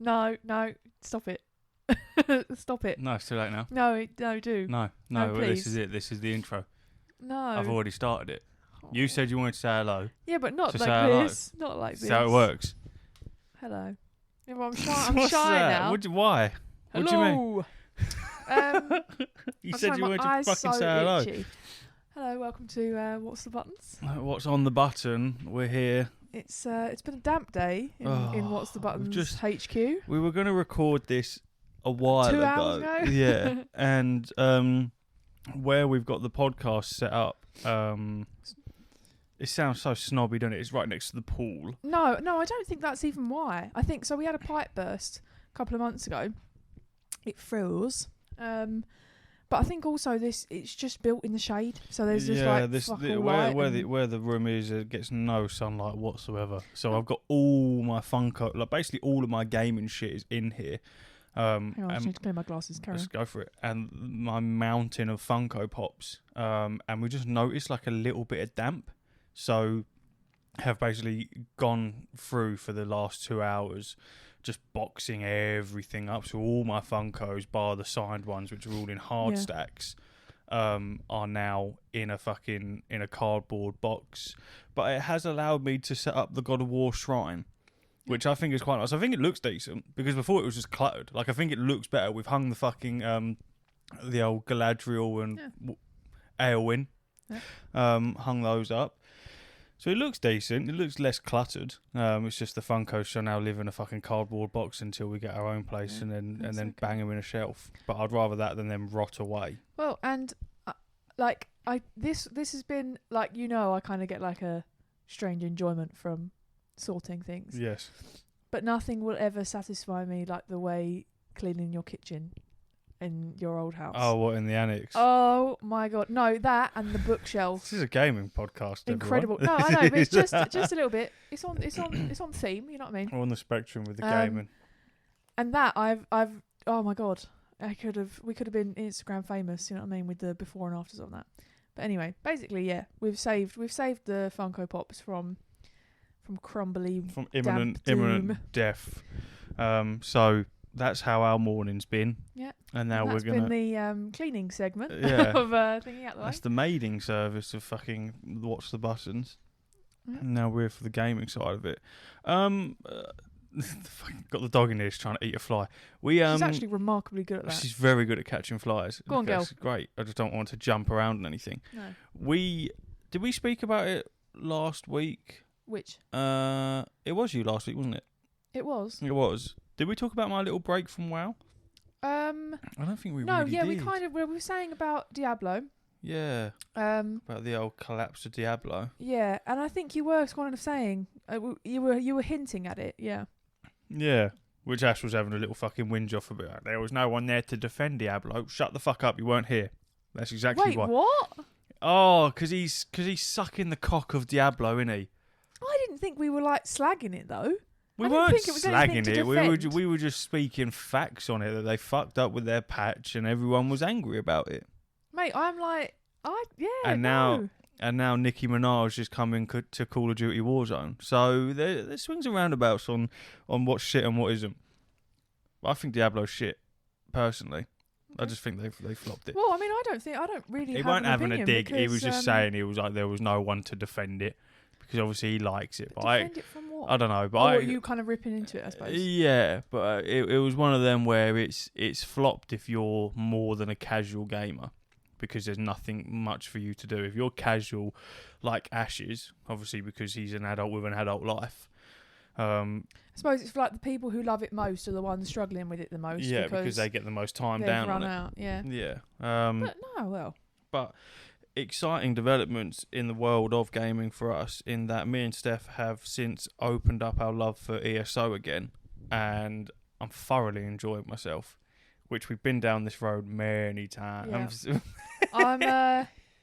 No, stop it. Stop it. No, it's too late now. No, do. No, please. this is it. This is the intro. No. I've already started it. You said you wanted to say hello. Yeah, but not to like say hello. this. Not like this. That's how it works. Hello. Yeah, well, I'm shy. I'm What's shy that? now. Why? Hello. What do you mean? You I'm said sorry, you my wanted to eyes fucking so say hello. itchy. Hello, welcome to What's the Buttons? What's on the button? We're here. It's been a damp day in What's the Buttons HQ. We were going to record this a while 2 ago. hours ago? Yeah. And where we've got the podcast set up, it sounds so snobby, doesn't it? It's right next to the pool. No, I don't think that's even why. I think so. We had a pipe burst a couple of months ago. It froze. But I think also it's just built in the shade, so there's just where the room is, it gets no sunlight whatsoever. So I've got all my Funko, like basically all of my gaming shit is in here. Hang on, I just need to clear my glasses. Let's go for it. And my mountain of Funko Pops, and we just noticed like a little bit of damp. So have basically gone through for the last 2 hours just boxing everything up. So all my Funkos, bar the signed ones, which are all in hard stacks, are now in a cardboard box. But it has allowed me to set up the God of War shrine, which I think is quite nice. I think it looks decent because before it was just cluttered. Like I think it looks better. We've hung the fucking the old Galadriel and Eowyn, hung those up. So it looks decent. It looks less cluttered. It's just the Funkos shall now live in a fucking cardboard box until we get our own place, and then bang them in a shelf. But I'd rather that than them rot away. Well, and this has been like, I kind of get like a strange enjoyment from sorting things. Yes. But nothing will ever satisfy me like the way cleaning your kitchen in your old house. Oh, what, in the annex? Oh my god, no, that and the bookshelf. This is a gaming podcast. Incredible. No, I know, but it's just a little bit. It's on theme. You know what I mean? We're on the spectrum with the gaming. And that I've oh my god, we could have been Instagram famous. You know what I mean, with the before and afters on that. But anyway, basically, yeah, we've saved the Funko Pops from crumbly, from imminent death. So that's how our morning's been. Yeah. And now we're gonna. That's been the cleaning segment of thingy out the way. That's the maiding service of fucking Watch the Buttons. Yeah. And now we're for the gaming side of it. Got the dog in here trying to eat a fly. She's actually remarkably good at that. She's very good at catching flies. Go on, girl. It's great. I just don't want to jump around and anything. No. Did we speak about it last week? Which? It was you last week, wasn't it? It was. It was. Did we talk about my little break from WoW? I don't think we really did. we were saying about Diablo. Yeah. About the old collapse of Diablo. Yeah, and I think you were kind of saying you were hinting at it. Yeah. Yeah. Which Ash was having a little fucking whinge off about. There was no one there to defend Diablo. Shut the fuck up. You weren't here. That's exactly why. Wait, what? Oh, because he's sucking the cock of Diablo, isn't he? I didn't think we were like slagging it though. We weren't slagging it. We were just speaking facts on it that they fucked up with their patch and everyone was angry about it. Mate, I'm like, And now Nicki Minaj is coming to Call of Duty Warzone. So there's swings and roundabouts on what's shit and what isn't. I think Diablo's shit, personally. Okay. I just think they flopped it. Well, I mean, I don't really. He weren't having a dig. He was just saying he was like there was no one to defend it. Because obviously he likes it, but defend it from what? I don't know. But you kind of ripping into it, I suppose. Yeah, but it was one of them where it's flopped if you're more than a casual gamer, because there's nothing much for you to do. If you're casual, like Ash is, obviously because he's an adult with an adult life. I suppose it's like the people who love it most are the ones struggling with it the most. Yeah, because they get the most time down on it. Out, yeah. Yeah. But exciting developments in the world of gaming for us, in that me and Steph have since opened up our love for ESO again, and I'm thoroughly enjoying myself, which we've been down this road many times. Yeah.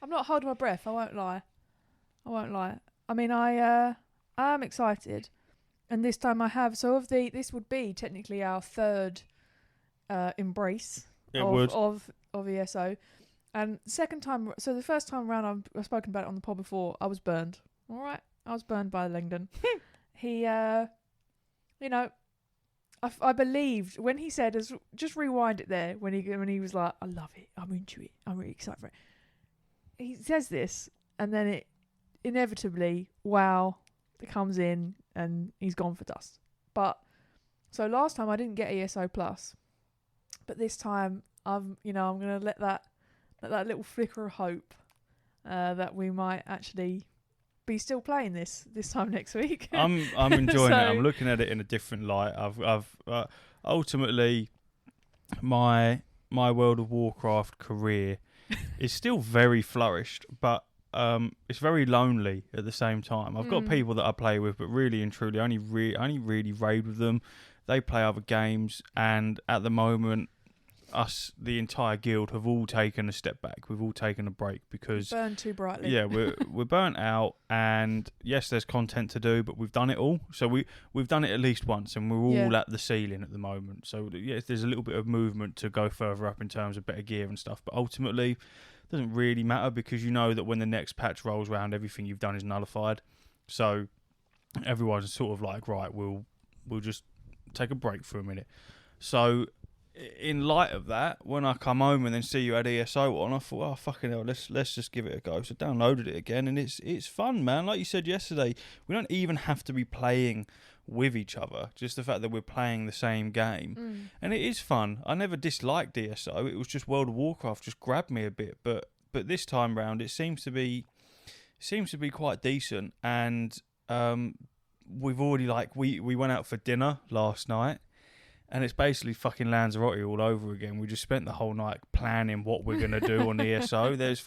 I'm not holding my breath, I won't lie. I mean, I am excited, and this time I have. So this would be technically our third embrace of ESO. And second time, so the first time around, I've spoken about it on the pod before, I was burned. All right? I was burned by Langdon. He, I believed when he said, just rewind it there, when he was like, I love it, I'm into it, I'm really excited for it. He says this, and then it inevitably, wow, it comes in, and he's gone for dust. But, so last time I didn't get ESO Plus, but this time, I'm going to let that little flicker of hope that we might actually be still playing this time next week. I'm enjoying it. I'm looking at it in a different light. I've ultimately my World of Warcraft career is still very flourished, but it's very lonely at the same time. I've got people that I play with, but really and truly, I only really raid with them. They play other games, and at the moment, us, the entire guild, have all taken a step back. We've all taken a break because burned too brightly. Yeah, we're burnt out, and yes, there's content to do, but we've done it all. So we've done it at least once, and we're all at the ceiling at the moment. So yes, there's a little bit of movement to go further up in terms of better gear and stuff, but ultimately, it doesn't really matter because you know that when the next patch rolls around, everything you've done is nullified. So everyone's sort of like, right, we'll just take a break for a minute. So in light of that, when I come home and then see you had ESO on, I thought, oh fucking hell, let's just give it a go. So downloaded it again, and it's fun, man. Like you said yesterday, we don't even have to be playing with each other. Just the fact that we're playing the same game, and it is fun. I never disliked ESO. It was just World of Warcraft just grabbed me a bit, but this time round it seems to be quite decent. And we've already we went out for dinner last night. And it's basically fucking Lanzarote all over again. We just spent the whole night planning what we're gonna do on ESO. There's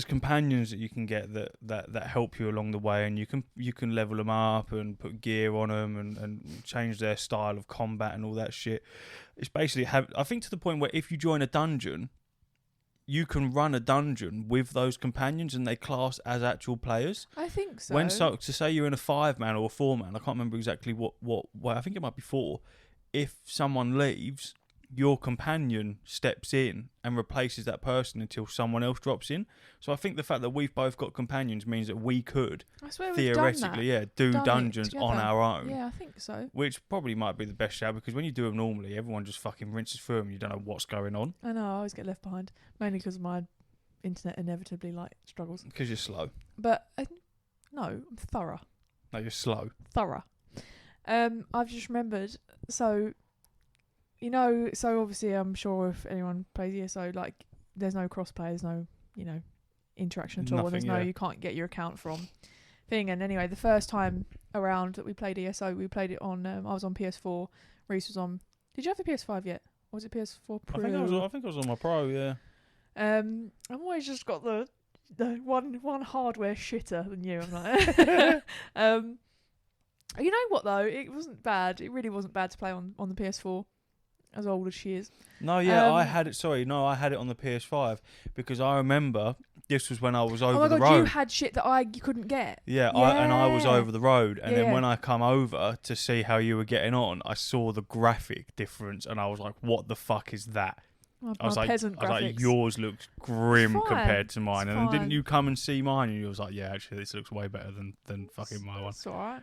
companions that you can get that help you along the way, and you can level them up and put gear on them and change their style of combat and all that shit. It's basically I think to the point where if you join a dungeon, you can run a dungeon with those companions and they class as actual players. I think so. To say you're in a 5-man or a 4-man, I can't remember exactly what I think it might be 4. If someone leaves, your companion steps in and replaces that person until someone else drops in. So I think the fact that we've both got companions means that we could theoretically do dungeons on our own. Yeah, I think so. Which probably might be the best shout, because when you do them normally, everyone just fucking rinses through them. You don't know what's going on. I know, I always get left behind. Mainly because my internet inevitably struggles. Because you're slow. But no, I'm thorough. No, you're slow. Thorough. I've just remembered, so obviously I'm sure if anyone plays ESO, there's no crossplay, there's no, interaction at all. Nothing, you can't get your account from thing. And anyway, the first time around that we played ESO, we played it on, I was on PS4, Reese was on, did you have the PS5 yet? Or was it PS4 Pro? I think I was on my Pro, yeah. I've always just got the one hardware shitter than you. I'm like, you know what though? It wasn't bad. It really wasn't bad to play on the PS4. As old as she is. No, yeah, I had it. Sorry, no, I had it on the PS5 because I remember this was when I was over the road. You had shit that you couldn't get. Yeah, I was over the road, and then when I come over to see how you were getting on, I saw the graphic difference, and I was like, "What the fuck is that?" I was like, yours looks grim compared to mine. And then didn't you come and see mine? And you was like, yeah, actually, this looks way better than fucking my one. That's all right.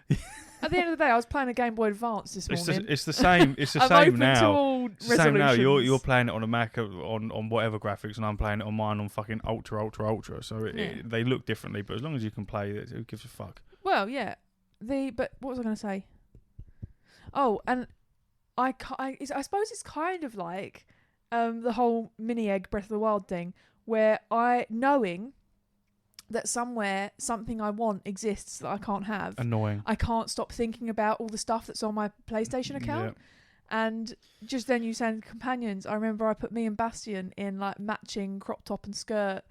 At the end of the day, I was playing a Game Boy Advance this morning. It's the same. It's the I'm same open now. To all it's the same now. resolutions. You're playing it on a Mac on whatever graphics, and I'm playing it on mine on fucking ultra. So they look differently, but as long as you can play it, who gives a fuck? Well, yeah. But what was I going to say? Oh, and I suppose it's kind of like the whole mini egg Breath of the Wild thing, where knowing that somewhere something I want exists that I can't have. Annoying. I can't stop thinking about all the stuff that's on my PlayStation account. Yeah. And just then you send companions. I remember I put me and Bastian in matching crop top and skirt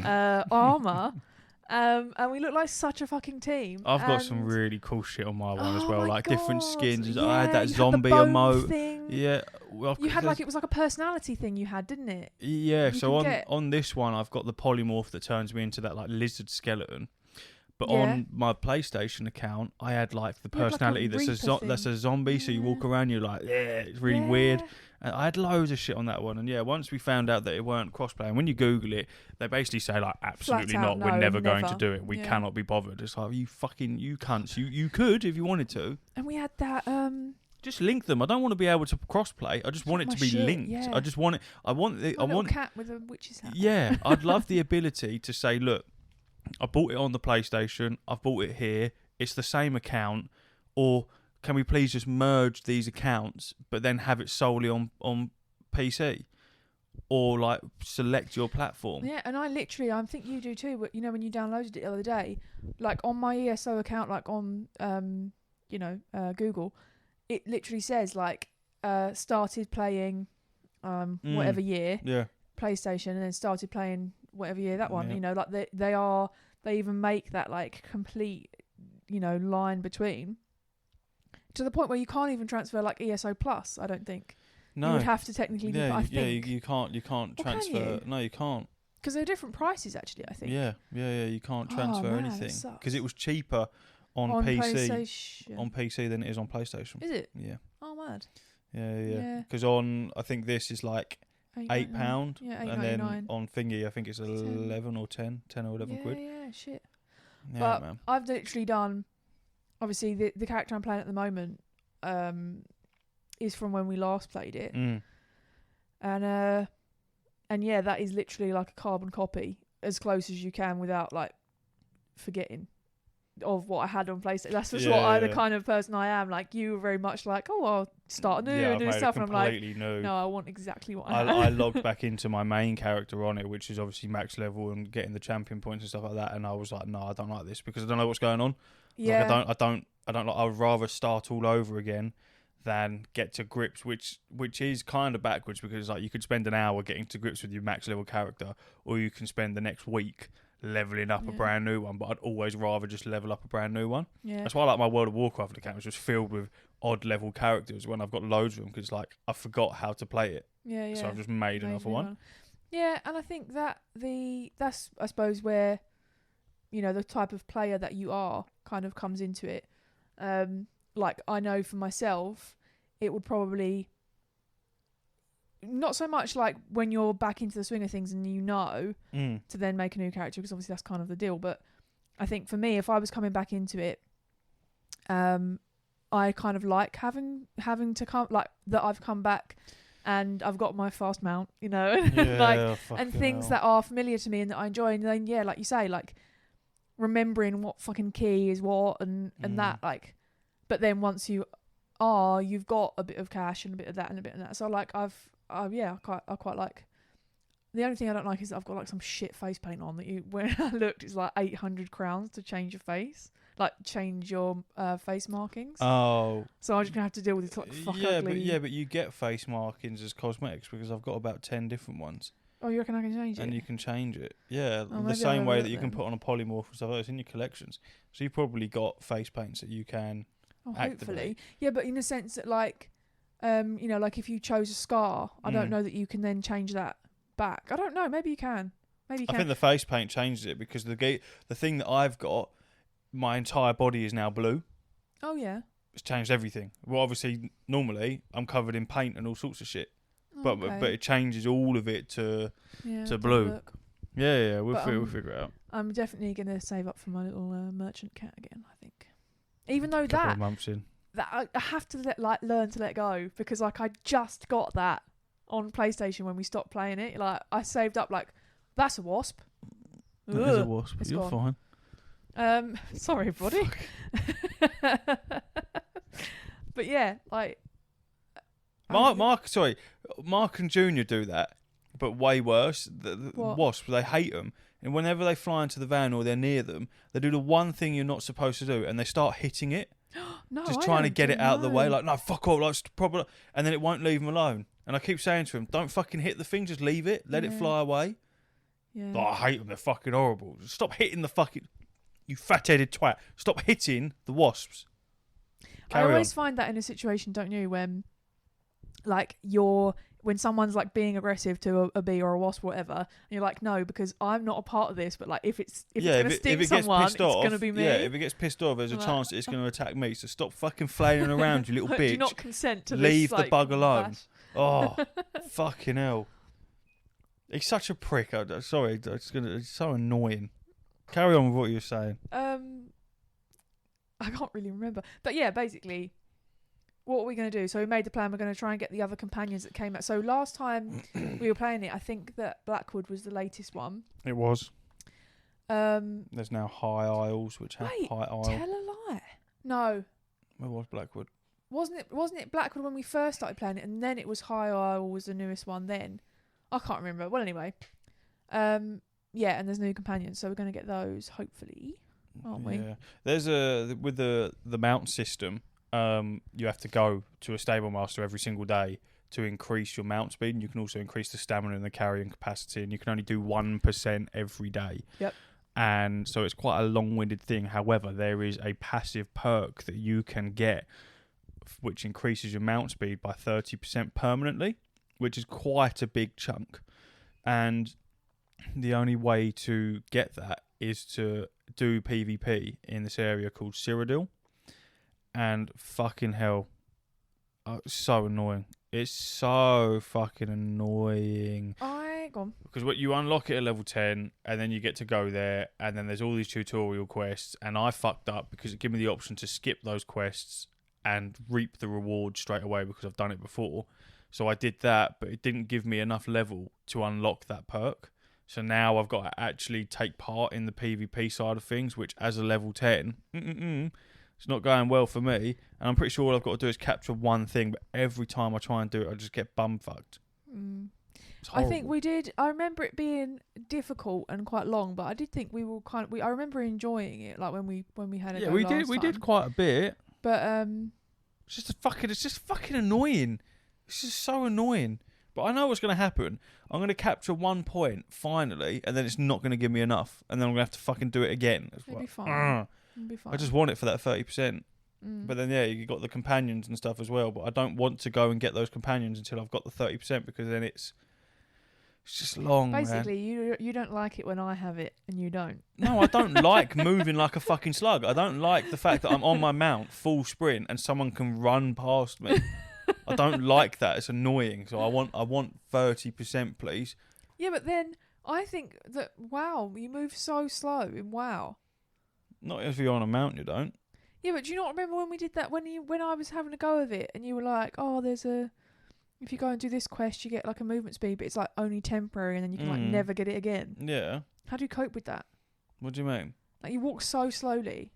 armor. And we look like such a fucking team. I've got some really cool shit on my one as well, like God. Different skins. Yeah, I had that zombie emote thing. Yeah, well, you had it was like a personality thing you had, didn't it? Yeah. So on this one, I've got the polymorph that turns me into that lizard skeleton. But on my PlayStation account, I had the personality that's a zombie. So you walk around, you're like, yeah, it's really weird. And I had loads of shit on that one. And yeah, once we found out that it weren't crossplay, and when you Google it, they basically say like, absolutely Flat out, not. We're no, never going to never. do it. We Yeah. cannot be bothered. It's like, you cunts. You could if you wanted to. And we had that. Just link them. I don't want to be able to crossplay. I just want it my to be shit, linked. yeah. I just want it. I want the. My I little want. cat with a witch's hat. Yeah, I'd love the ability to say, look, I bought it on the PlayStation. I've bought it here. It's the same account. Or can we please just merge these accounts, but then have it solely on PC? Or like select your platform. Yeah, and I think you do too. But you know, when you downloaded it the other day, like on my ESO account, like on Google, it literally says like started playing whatever year Yeah. PlayStation, and then started playing whatever year that one. Yeah. You know, like they even make that like complete line between, to the point where you can't even transfer like ESO Plus. I don't think. No. You would have to technically do, but I think you can't transfer. can you? No, you can't. Because they're different prices actually, I think. Yeah, you can't transfer man, that anything sucks. because it was cheaper on PC PlayStation. than it is on PlayStation. Is it? Yeah. Oh, mad. Yeah. Because on, I think this is like £8. Yeah, and then £8.99. on Thingy, I think it's 11 or 10 or 11 quid. Yeah, shit. Yeah, But man. I've literally done, obviously the character I'm playing at the moment is from when we last played it. And yeah, that is literally like a carbon copy, as close as you can without like forgetting of what I had on PlayStation. That's just the kind of person I am. Like, you were very much like, oh, I'll start anew and do stuff, and I'm like, new. no, I want exactly what I had. I logged back into my main character on it, which is obviously max level and getting the champion points and stuff like that, and I was like, no, I don't like this because I don't know what's going on. Yeah. Like, I don't like. I would rather start all over again than get to grips, which is kind of backwards, because like you could spend an hour getting to grips with your max level character, or you can spend the next week leveling up a brand new one. But I'd always rather just level up a brand new one. Yeah. That's why I like my World of Warcraft account. It's just filled with odd level characters when I've got loads of them, because like I forgot how to play it. Yeah. So I've just made another one. Yeah, and I think that's I suppose where the type of player that you are kind of comes into it. Like, I know for myself, it would probably not so much like when you're back into the swing of things and to then make a new character, because obviously that's kind of the deal. But I think for me, if I was coming back into it, I kind of like having to come, like, that I've come back and I've got my fast mount, and things that are familiar to me and that I enjoy. And then, yeah, like you say, like remembering what fucking key is what and that, like. But then once you've got a bit of cash and a bit of that and a bit of that. So like I quite like. The only thing I don't like is that I've got like some shit face paint on that when I looked, it's like 800 crowns to change your face, like change your face markings. Oh. So I'm just gonna have to deal with this like ugly. But you get face markings as cosmetics, because I've got about 10 different ones. Oh, you reckon I can change it? And you can change it. Yeah, Oh, the same way that you can put on a polymorph and stuff like that. It's in your collections. So you've probably got face paints that you can hopefully. activate. Yeah, but in the sense that like, like if you chose a scar, I don't know that you can then change that back. I don't know. Maybe you can. I think the face paint changes it, because the thing that I've got, my entire body is now blue. Oh yeah. It's changed everything. Well, obviously, normally I'm covered in paint and all sorts of shit, but it changes all of it to blue. Yeah, we'll figure it out. I'm definitely gonna save up for my little merchant cat again, I think. Even though Couple of months in. that I have to learn to let go, because like I just got that on PlayStation when we stopped playing it. Like, I saved up, like, that's a wasp. That is a wasp. You're gone. Fine. Sorry, everybody. But yeah, like, Mark and Junior do that, but way worse. The wasps, they hate them, and whenever they fly into the van or they're near them, they do the one thing you're not supposed to do, and they start hitting it. Just trying to get it out of the way, like, no, fuck off, like, proper, and then it won't leave them alone. And I keep saying to him, don't fucking hit the thing, just leave it, let it fly away. Yeah. But I hate them, they're fucking horrible. Stop hitting the fucking, you fat-headed twat. Stop hitting the wasps. I always find that in a situation, don't you, when like when someone's like being aggressive to a bee or a wasp or whatever, and you're like, no, because I'm not a part of this, but like if it's going to sting someone, it's going to be me. Yeah, if it gets pissed off, there's a chance that it's going to attack me. So stop fucking flailing around, you little bitch. Do not consent to Leave this, the bug alone. Oh, fucking hell. He's such a prick. Sorry, it's so annoying. Carry on with what you were saying. I can't really remember. But yeah, basically, what are we going to do? So we made the plan. We're going to try and get the other companions that came out. So last time we were playing it, I think that Blackwood was the latest one. It was. There's now High Isles, which have High Isle. Tell a lie. No. It was Blackwood. Wasn't it Blackwood when we first started playing it, and then it was High Isle was the newest one then? I can't remember. Well, anyway. Yeah, and there's new companions, so we're going to get those, hopefully, aren't we? Yeah. There's with the mount system, you have to go to a stable master every single day to increase your mount speed, and you can also increase the stamina and the carrying capacity, and you can only do 1% every day. Yep. And so it's quite a long-winded thing. However, there is a passive perk that you can get which increases your mount speed by 30% permanently, which is quite a big chunk. And the only way to get that is to do PvP in this area called Cyrodiil. And fucking hell, so annoying. It's so fucking annoying. Go on. Because what you unlock it at level 10, and then you get to go there, and then there's all these tutorial quests, and I fucked up because it gave me the option to skip those quests and reap the reward straight away because I've done it before. So I did that, but it didn't give me enough level to unlock that perk. So now I've got to actually take part in the PvP side of things, which as a level 10, it's not going well for me. And I'm pretty sure all I've got to do is capture one thing, but every time I try and do it, I just get bum-fucked. I think we did. I remember it being difficult and quite long, but I did think we were I remember enjoying it, like when we had it. Yeah, we did quite a bit. But it's just fucking annoying. It's just so annoying. But I know what's going to happen. I'm going to capture 1 point finally, and then it's not going to give me enough, and then I'm going to have to fucking do it again. It'll be fine. It'll be fine. I just want it for that 30%. But then you got the companions and stuff as well. But I don't want to go and get those companions until I've got the 30% because then it's just long. Basically, man. you don't like it when I have it, and you don't. No, I don't like moving like a fucking slug. I don't like the fact that I'm on my mount full sprint and someone can run past me. I don't like that. It's annoying. So I want 30%, please. Yeah, but then I think that you move so slow in WoW. Not if you're on a mount, you don't. Yeah, but do you not remember when we did that when I was having a go of it and you were like, oh, if you go and do this quest, you get like a movement speed, but it's like only temporary, and then you can like never get it again. Yeah. How do you cope with that? What do you mean? Like you walk so slowly.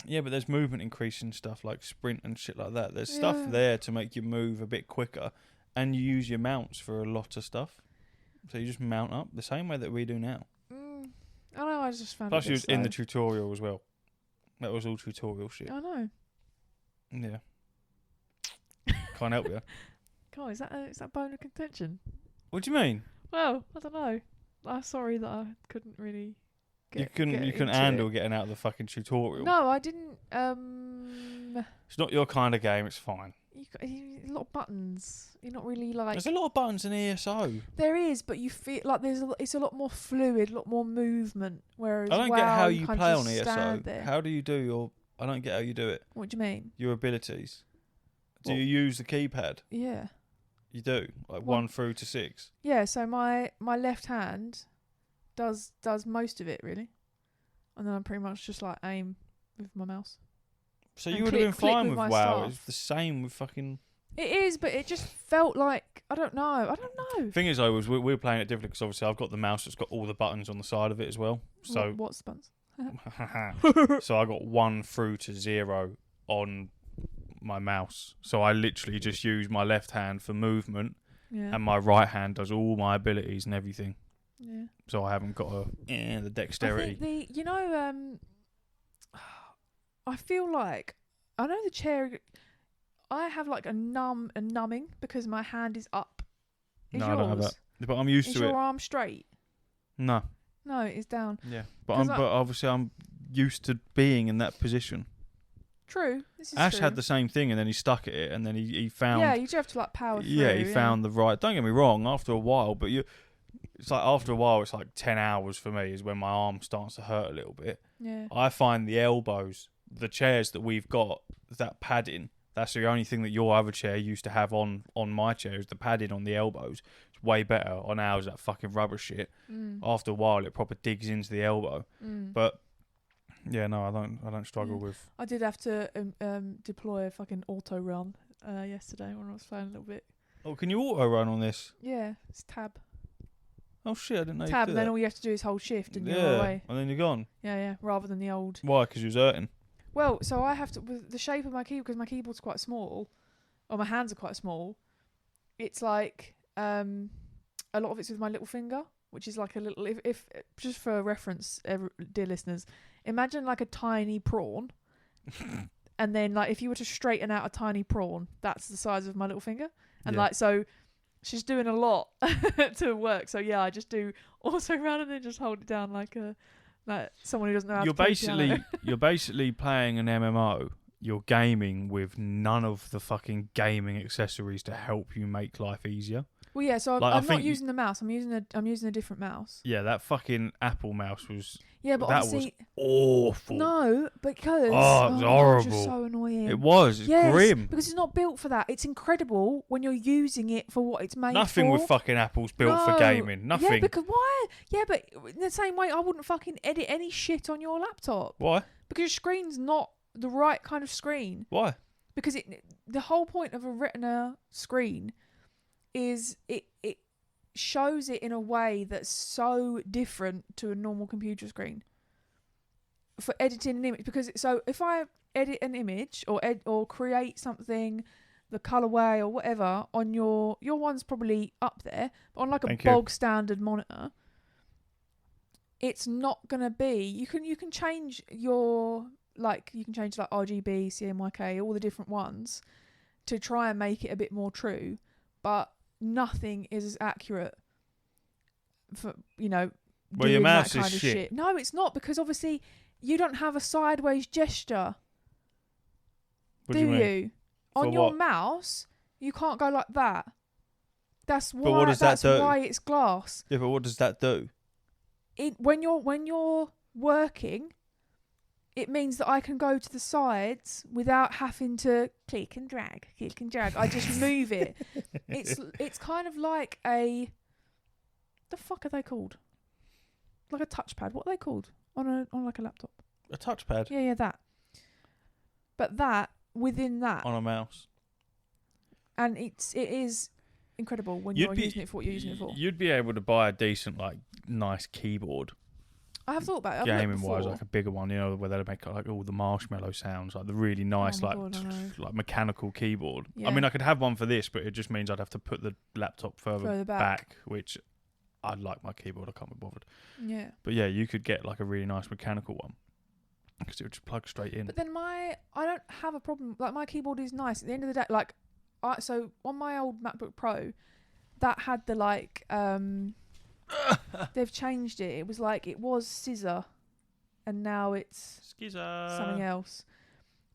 Yeah, but there's movement increasing stuff like sprint and shit like that. There's stuff there to make you move a bit quicker, and you use your mounts for a lot of stuff. So you just mount up the same way that we do now. I know. I just found. Plus, it you was slow. in the tutorial as well. That was all tutorial shit. I know. Yeah. Can't help you. God, is that bone of contention? What do you mean? Well, I don't know. I'm sorry that I couldn't really. You couldn't handle getting out of the fucking tutorial. No, I didn't. It's not your kind of game. It's fine. A lot of buttons. You're not really like. There's a lot of buttons in ESO. There is, but you feel like it's a lot more fluid, a lot more movement. Whereas I don't get how you play play on ESO. How do you do your? I don't get how you do it. What do you mean? Your abilities. Do you use the keypad? Yeah. You do, like 1 through to 6. Yeah. So my left hand does most of it really, and then I pretty much just like aim with my mouse. So you would have been fine with WoW. It's the same with fucking. It is, but it just felt like I don't know. Thing is, though, was we were playing it differently because obviously I've got the mouse that's got all the buttons on the side of it as well. So what's the buttons? So I got 1 through to 0 on my mouse. So I literally just use my left hand for movement, and my right hand does all my abilities and everything. Yeah. So I haven't got the dexterity. I think I feel like I know the chair. I have like a numbing because my hand is up. Is no, yours? I don't have that. But I'm used to it. Is your arm straight? No. No, it's down. Yeah, but obviously I'm used to being in that position. True. This is Ash true. had the same thing, and then he stuck at it, and then he found. Yeah, you do have to like power through. Yeah, he found the right. Don't get me wrong. After a while, but it's like 10 hours for me is when my arm starts to hurt a little bit. Yeah. I find the elbows, the chairs that we've got, that padding That's the only thing that your other chair used to have on my chair is the padding on the elbows. It's way better. On ours, that fucking rubber shit. After a while, it proper digs into the elbow. But yeah, no, I don't struggle with. I did have to deploy a fucking auto run yesterday when I was playing a little bit. Oh, can you auto run on this? Yeah, it's tab. Oh shit, I didn't know. Tab, you and then all you have to do is hold shift and you're away. And then you're gone. Yeah, rather than the old. Why? Because you was hurting. Well, so I have to, with the shape of my keyboard, because my keyboard's quite small, or my hands are quite small, it's like a lot of it's with my little finger, which is like a little, if just for reference, dear listeners, imagine like a tiny prawn, and then like if you were to straighten out a tiny prawn, that's the size of my little finger. And like, so she's doing a lot to work. So yeah, I just do also run and then just hold it down like someone who doesn't know how to play piano. You're basically playing an MMO. You're gaming with none of the fucking gaming accessories to help you make life easier. Well, yeah. So I'm not using the mouse. I'm using a different mouse. Yeah, that fucking Apple mouse was. Yeah, but obviously was awful. No, because it was horrible. It was just so annoying. It was. It's grim. Because it's not built for that. It's incredible when you're using it for what it's made for. Nothing with fucking Apple's built for gaming. Nothing. Yeah, because why? Yeah, but in the same way, I wouldn't fucking edit any shit on your laptop. Why? Because your screen's not the right kind of screen. Why? Because the whole point of a Retina screen is it shows it in a way that's so different to a normal computer screen for editing an image. Because so if I edit an image or create something, the colorway or whatever on your one's probably up there, but on like a bog standard monitor, it's not gonna be. You can change your you can change like RGB, CMYK, all the different ones to try and make it a bit more true, but nothing is as accurate for well, doing your mouse that kind is of shit. shit. No, it's not, because obviously you don't have a sideways gesture. What do you mean? On your mouse, you can't go like that. That's why. But what does that do? That's why it's glass. Yeah, but what does that do? When you're working, it means that I can go to the sides without having to click and drag. I just move it. It's kind of like the fuck are they called? Like a touchpad. What are they called on like a laptop? A touchpad. Yeah, that. But that within that on a mouse. And it is incredible when you're using it for what you're using it for. You'd be able to buy a decent, nice keyboard. I have thought about it. Gaming wise, like a bigger one, where they make like all the marshmallow sounds, like the really nice, like mechanical keyboard. Yeah. I mean, I could have one for this, but it just means I'd have to put the laptop further back, which I'd like my keyboard. I can't be bothered. Yeah. But yeah, you could get like a really nice mechanical one because it would just plug straight in. But then I don't have a problem. Like my keyboard is nice. At the end of the day, so on my old MacBook Pro, that had the they've changed it. It was scissor, and now it's something else.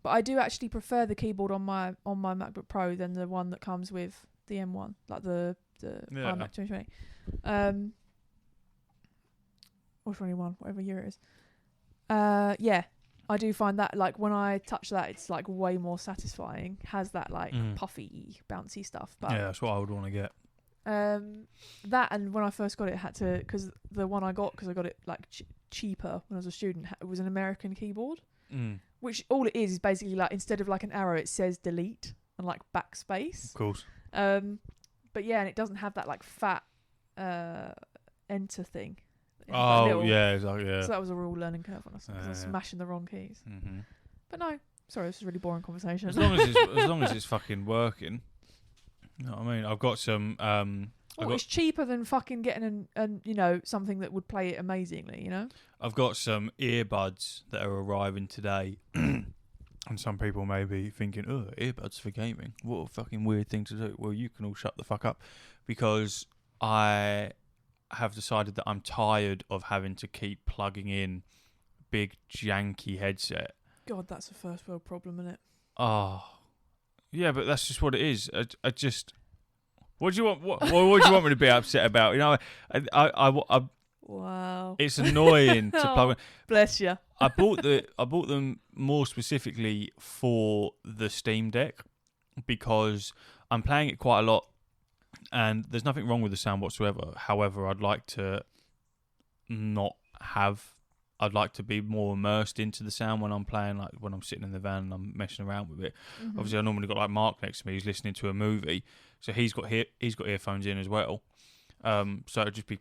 But I do actually prefer the keyboard on my MacBook Pro than the one that comes with the M1, like the iMac 2020. Or 21, whatever year it is. Yeah, I do find that when I touch that, it's way more satisfying. Has that puffy, bouncy stuff. But yeah, that's what I would want to get. That, and when I first got it, had to, because the one I got, because I got it cheaper when I was a student, it was an American keyboard, which all it is basically instead of an arrow, it says delete and backspace. Of course. But yeah, and it doesn't have that fat enter thing. Oh yeah, exactly. Yeah. So that was a real learning curve on us because I was smashing the wrong keys. Mm-hmm. But no, sorry, this is a really boring conversation. As long as it's fucking working. You know what I mean? I've got some. It's cheaper than fucking getting something that would play it amazingly. I've got some earbuds that are arriving today, and some people may be thinking, "Oh, earbuds for gaming? What a fucking weird thing to do." Well, you can all shut the fuck up, because I have decided that I'm tired of having to keep plugging in big janky headset. God, that's a first world problem, isn't it? Oh. Yeah, but that's just what it is. I just. What do you want? What do you want me to be upset about? I wow. It's annoying to plug in. Bless you. I bought them more specifically for the Steam Deck, because I'm playing it quite a lot, and there's nothing wrong with the sound whatsoever. However, I'd like to not have. I'd like to be more immersed into the sound when I'm playing, like when I'm sitting in the van and I'm messing around with it. Mm-hmm. Obviously, I normally got like Mark next to me. He's listening to a movie, so he's got earphones in as well. So it'd just be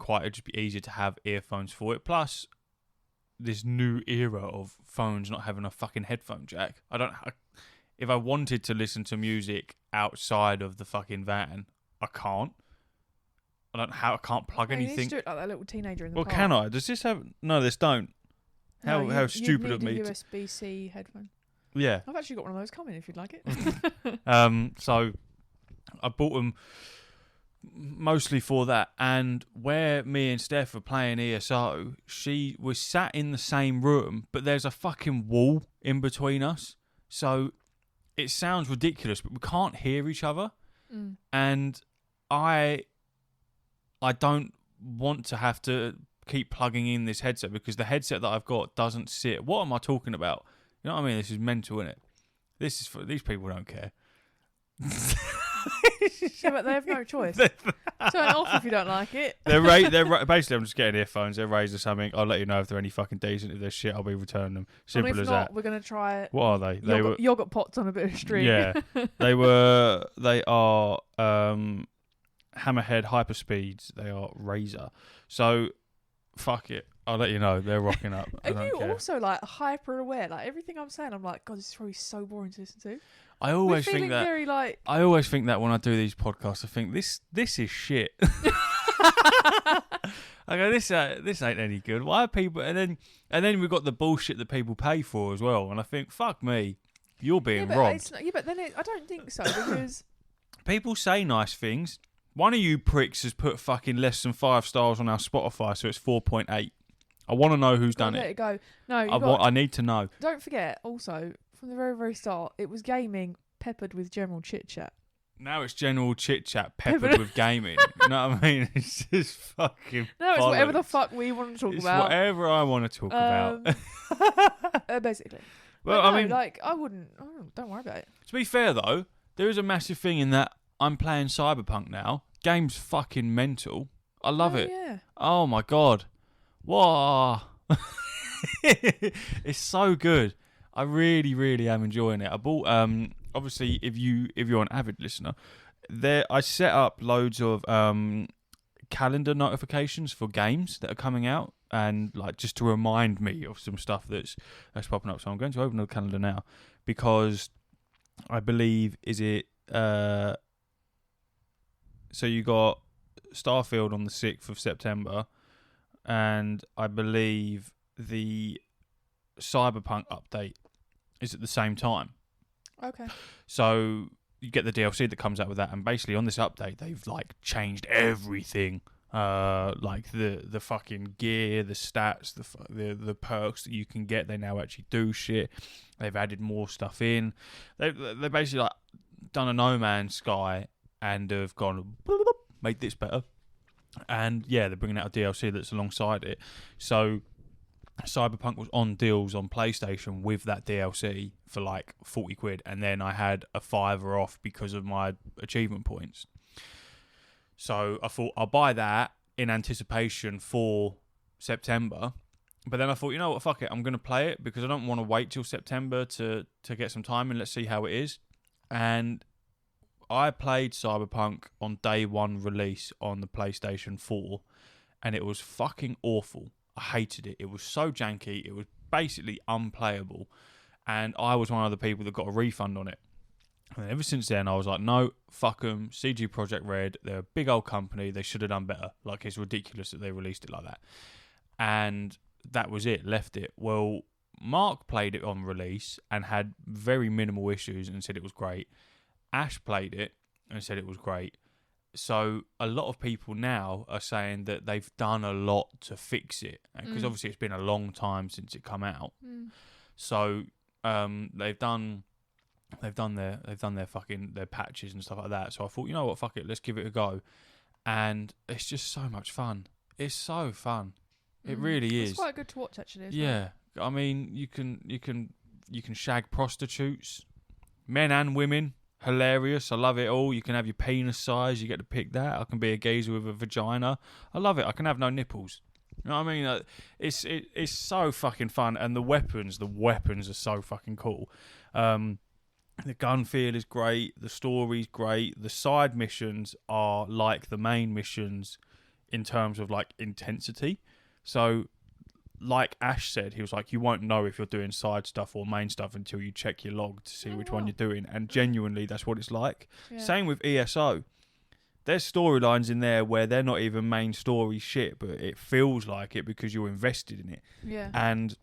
easier to have earphones for it. Plus, this new era of phones not having a fucking headphone jack. If I wanted to listen to music outside of the fucking van, I can't. I can't plug anything. You need to do it like that little teenager in the park. Well, can I? Does this have? No, this don't. How stupid of me. You need a USB-C headphone. Yeah. I've actually got one of those coming if you'd like it. So I bought them mostly for that. And where me and Steph were playing ESO, she was sat in the same room, but there's a fucking wall in between us. So it sounds ridiculous, but we can't hear each other. Mm. And I don't want to have to keep plugging in this headset because the headset that I've got doesn't sit. What am I talking about? You know what I mean? This is mental, isn't it? This is for these people don't care. Yeah, but they have no choice. Turn it off if you don't like it. Basically, I'm just getting earphones. They're Razer or something. I'll let you know if they're any fucking decent. If they're shit, I'll be returning them. Simple if as not, that. We're gonna try it. What are they? Yogurt pots on a bit of string. Yeah, they are Hammerhead Hyperspeeds. They are Razer. So fuck it. I'll let you know. They're rocking up. Are you also like hyper aware? Like everything I'm saying, I'm like, God, this is probably so boring to listen to. I always think that. Very, like... I always think that when I do these podcasts, I think this is shit. I go, this ain't any good. Why are people? And then we've got the bullshit that people pay for as well. And I think, fuck me, you're being robbed. But then I don't think so because people say nice things. One of you pricks has put fucking less than 5 stars on our Spotify, so it's 4.8. I want to know who's done it. Let it go. No, I need to know. Don't forget, also, from the very, very start, it was gaming peppered with general chit-chat. Now it's general chit-chat peppered with gaming. You know what I mean? It's just fucking No, it's bollocks. whatever the fuck we want to talk it's about. Whatever I want to talk about. Basically. Well, no, I mean... I wouldn't... don't worry about it. To be fair, though, there is a massive thing in that I'm playing Cyberpunk now. Game's fucking mental. I love it. Yeah. Oh, my God. Wow. It's so good. I really, really am enjoying it. I bought, obviously, if you're an avid listener, I set up loads of calendar notifications for games that are coming out, and like just to remind me of some stuff that's popping up. So I'm going to open the calendar now because I believe so you got Starfield on the 6th of September, and I believe the Cyberpunk update is at the same time. Okay. So you get the DLC that comes out with that, and basically on this update they've like changed everything, like the fucking gear, the stats, the perks that you can get. They now actually do shit. They've added more stuff in. They basically like done a No Man's Sky and have gone made this better. And yeah, they're bringing out a DLC that's alongside it. So Cyberpunk was on deals on PlayStation with that DLC for like 40 quid, and then I had a $5 off because of my achievement points. So I thought I'll buy that in anticipation for September, but then I thought, you know what, fuck it, I'm going to play it because I don't want to wait till September to get some time and let's see how it is. And I played Cyberpunk on day one release on the PlayStation 4, and it was fucking awful. I hated it. It was so janky. It was basically unplayable. And I was one of the people that got a refund on it. And ever since then, I was like, no, fuck them. CG Projekt Red, they're a big old company. They should have done better. Like, it's ridiculous that they released it like that. And that was it. Left it. Well, Mark played it on release and had very minimal issues and said it was great. Ash played it and said it was great. So a lot of people now are saying that they've done a lot to fix it, because obviously it's been a long time since it come out. So they've done their patches and stuff like that. So I thought, you know what, fuck it, let's give it a go. And it's just so much fun. It's so fun. It really is. It's quite good to watch, actually. Yeah, I mean, you can shag prostitutes, men and women. hilarious. I love it all. You can have your penis size. You get to pick that. I can be a geezer with a vagina. I love it. I can have no nipples. You know what I mean? It's so fucking fun, and the weapons are so fucking cool. The gun feel is great. The story's great. The side missions are like the main missions in terms of like intensity. So, like Ash said, he was like, you won't know if you're doing side stuff or main stuff until you check your log to see which one you're doing. And genuinely, that's what it's like. Yeah. Same with ESO. There's storylines in there where they're not even main story shit, but it feels like it because you're invested in it. Yeah. And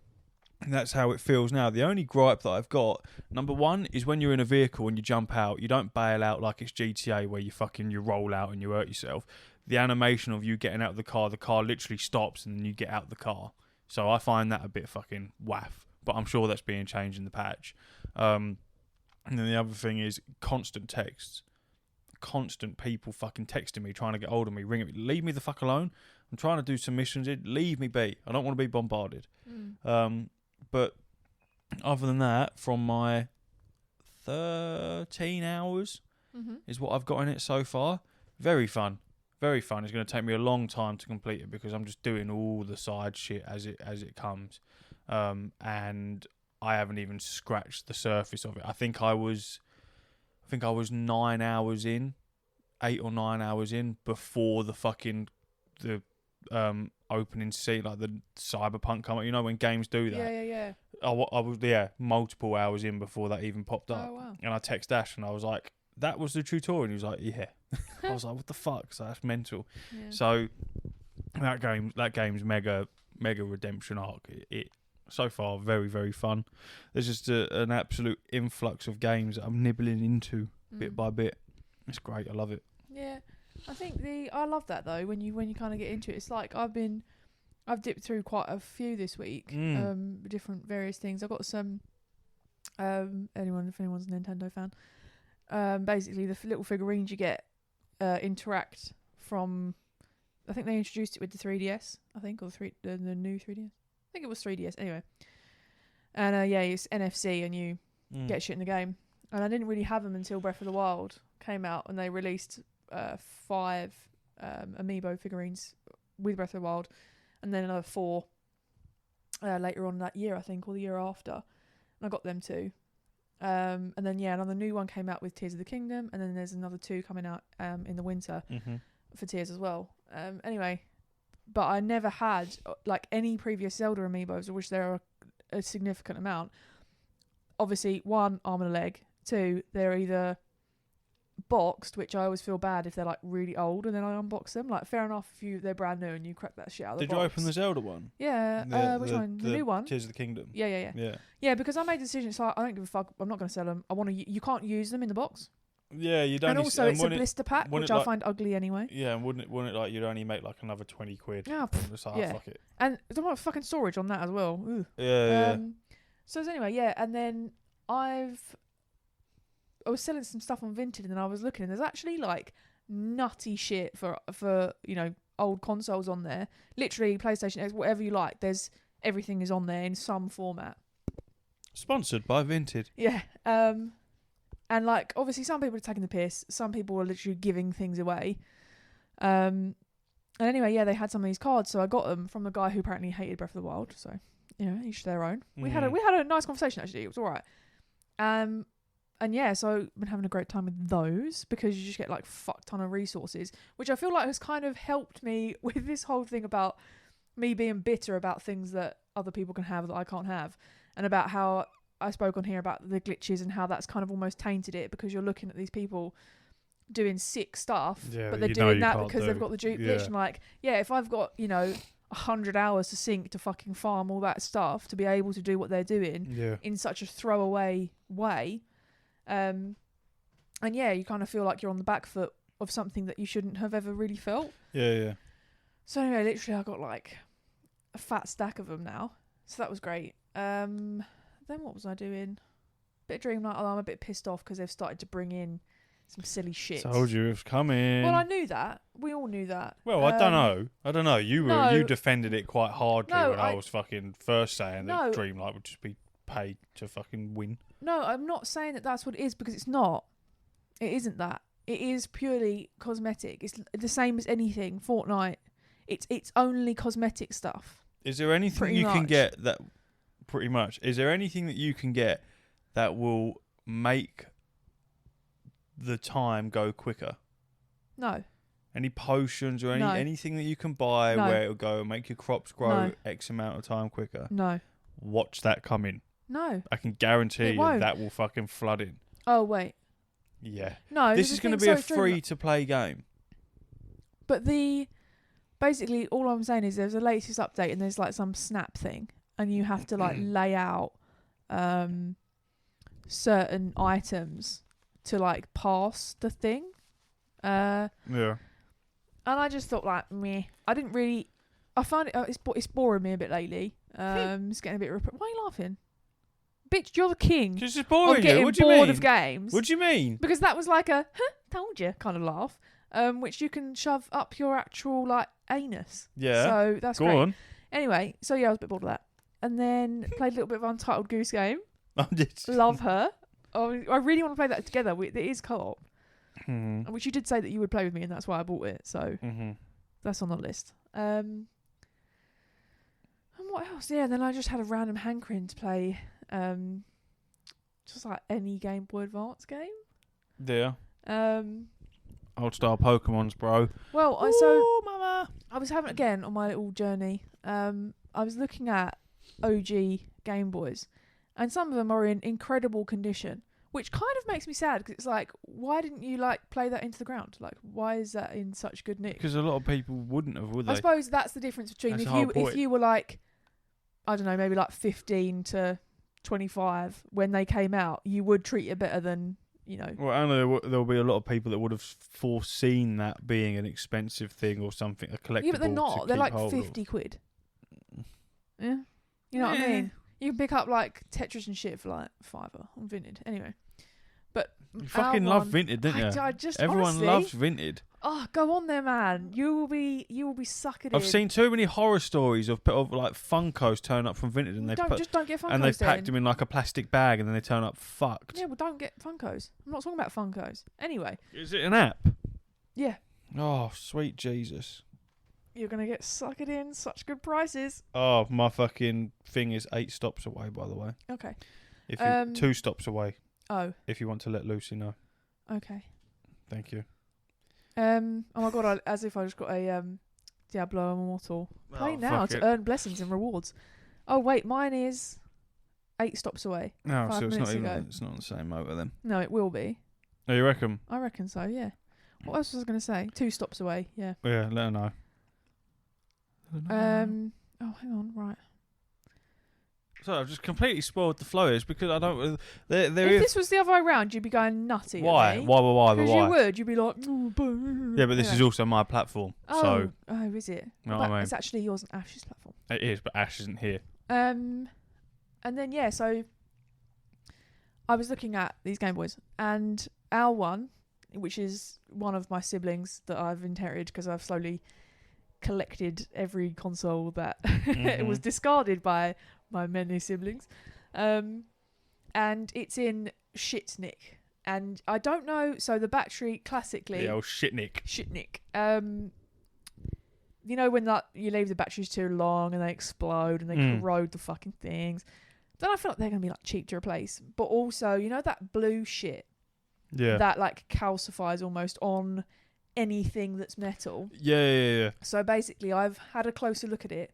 that's how it feels now. The only gripe that I've got, number one, is when you're in a vehicle and you jump out, you don't bail out like it's GTA where you roll out and you hurt yourself. The animation of you getting out of the car literally stops and then you get out of the car. So I find that a bit fucking waff. But I'm sure that's being changed in the patch. And then the other thing is constant texts. Constant people fucking texting me, trying to get hold of me, ringing me. Leave me the fuck alone. I'm trying to do some missions. Leave me be. I don't want to be bombarded. But other than that, from my 13 hours is what I've got in it so far. Very fun. Very fun. It's going to take me a long time to complete it because I'm just doing all the side shit as it comes. And I haven't even scratched the surface of it. I think I was 9 hours in, 8 or 9 hours in before the opening scene, like the Cyberpunk come up. You know when games do that? Yeah. I was multiple hours in before that even popped up. Oh, wow. And I text Ash and I was like, that was the tutorial. And he was like, yeah. I was like, what the fuck? So that's mental. Yeah. So that game's mega redemption arc. It so far very, very fun. There's just an absolute influx of games that I'm nibbling into bit by bit. It's great. I love it. Yeah, I think I love that though. When you kind of get into it, it's like I've dipped through quite a few this week. Different various things. I've got some. If anyone's a Nintendo fan, basically the little figurines you get interact from. I think they introduced it with the 3DS. I think or the new 3DS. I think it was 3DS anyway. And it's NFC and you get shit in the game. And I didn't really have them until Breath of the Wild came out and they released 5 amiibo figurines with Breath of the Wild and then another 4 later on that year, I think, or the year after. And I got them too. And then another new one came out with Tears of the Kingdom, and then there's another 2 coming out in the winter for Tears as well. Anyway, but I never had like any previous Zelda amiibos, of which there are a significant amount. Obviously, 1, arm and a leg. 2, they're either boxed, which I always feel bad if they're like really old, and then I unbox them. Like, fair enough if they're brand new and you crack that shit out of the box. Did you open the Zelda one? Yeah. Which one? The new one? Tears of the Kingdom. Yeah. Yeah, because I made a decision. So I don't give a fuck. I'm not going to sell them. You can't use them in the box. Yeah, you don't. And also, it's a blister pack, which I find ugly anyway. Yeah, and wouldn't it like you'd only make like another 20 quid? Yeah, fuck it. And there's a lot of fucking storage on that as well. Ooh. Yeah. So anyway, and then I was selling some stuff on Vinted, and then I was looking, and there's actually like nutty shit for old consoles on there. Literally, PlayStation X, whatever you like. Everything is on there in some format. Sponsored by Vinted. Yeah. And like, obviously, some people are taking the piss. Some people are literally giving things away. And anyway, they had some of these cards, so I got them from a guy who apparently hated Breath of the Wild. So, each their own. We had a nice conversation actually. It was all right. And so I've been having a great time with those because you just get like fuck ton of resources, which I feel like has kind of helped me with this whole thing about me being bitter about things that other people can have that I can't have, and about how I spoke on here about the glitches and how that's kind of almost tainted it because you're looking at these people doing sick stuff, but they're doing that because they've got the glitch. And like, if I've got 100 hours to sink to fucking farm all that stuff to be able to do what they're doing in such a throwaway way. And you kind of feel like you're on the back foot of something that you shouldn't have ever really felt. Yeah. So anyway, literally I got like a fat stack of them now. So that was great. Then what was I doing? Bit of Dreamlight. I'm a bit pissed off because they've started to bring in some silly shit. Told you it was coming. Well, I knew that. We all knew that. Well, I don't know. You defended it quite hardly when I was fucking first saying that Dreamlight would just be paid to fucking win. No, I'm not saying that that's what it is because it's not. It isn't that. It is purely cosmetic. It's the same as anything. Fortnite. It's only cosmetic stuff. Is there anything Pretty you can much. get that? Pretty much. Is there anything that you can get that will make the time go quicker? No. Any potions or No. anything that you can buy No. where it'll go and make your crops grow No. X amount of time quicker? No. Watch that come in. No. I can guarantee It you won't. that will fucking flood in. Oh wait. Yeah. No. This is going to be a free to play game. But basically all I'm saying is there's a latest update and there's like some snap thing and you have to like lay out certain items to like pass the thing. Yeah. And I just thought like meh. I find it it's boring me a bit lately. It's getting a bit why are you laughing? Bitch, you're the king Just of boring you. getting What do you bored mean? of games. What do you mean? Because that was like a told you kind of laugh. Which you can shove up your actual like anus. Yeah. So that's Go great. on. Anyway, so yeah, I was a bit bored of that. And then played a little bit of Untitled Goose Game. I'm just. Love her. Oh, I really want to play that together. It is co-op. Mm-hmm. Which you did say that you would play with me and that's why I bought it. So that's on the list. And what else? Yeah, then I just had a random hankering to play just like any Game Boy Advance game. Yeah. Um Old style Pokemons, bro. Well, Ooh, mama. I was having again on my little journey. I was looking at OG Game Boys, and some of them are in incredible condition, which kind of makes me sad because it's like, why didn't you like play that into the ground? Like, why is that in such good nick? Because a lot of people wouldn't have, would they? I suppose that's the difference between That's the whole point. if you were like, I don't know, maybe like 15 to 25 when they came out, you would treat it better than. You know. Well, I know there'll be a lot of people that would have foreseen that being an expensive thing or something, a collectible. Yeah, but they're not. to They're keep like hold 50 of. quid. Yeah. You know what I mean? You can pick up like Tetris and shit for like £5 on Vinted. Anyway. But You fucking love one, Vinted, didn't you? I just Everyone honestly, loves Vinted. Oh, go on there, man. You will be suckered in. I've seen too many horror stories of like Funkos turn up from Vinted and just don't get Funkos and they've packed then. them in like a plastic bag and then they turn up fucked. Yeah, well, don't get Funkos. I'm not talking about Funkos. Anyway. Is it an app? Yeah. Oh, sweet Jesus. You're going to get suckered in. Such good prices. Oh, my fucking thing is 8 stops away, by the way. Okay. If you 2 stops away. Oh. If you want to let Lucy know. Okay. Thank you. Oh my god! As if I just got a Diablo Immortal. Play now to earn blessings and rewards. Oh wait, mine is 8 stops away. No, 5 so it's minutes not even. ago. It's not on the same motor then. No, it will be. Oh, you reckon? I reckon so. Yeah. What else was I going to say? 2 stops away. Yeah. Yeah, let her know. Oh, hang on. Right. So I've just completely spoiled the flow. It's because I don't. There If is. this was the other way around, you'd be going nutty. Why? At me. Why? Because you would. You'd be like. Yeah, but this is also my platform. Oh. So Oh, is it? You know But what I mean? it's actually yours and Ash's platform. it is, but Ash isn't here. And then yeah, so I was looking at these Game Boys, and our one, which is one of my siblings that I've inherited because I've slowly collected every console that it was discarded by my many siblings, and it's in shit nick. And I don't know. So the battery, classically, The old shitnik. shit nick. You know when that you leave the batteries too long and they explode and they corrode the fucking things. Then I feel like they're gonna be like cheap to replace. But also, you know that blue shit Yeah. that like calcifies almost on anything that's metal. Yeah. So basically, I've had a closer look at it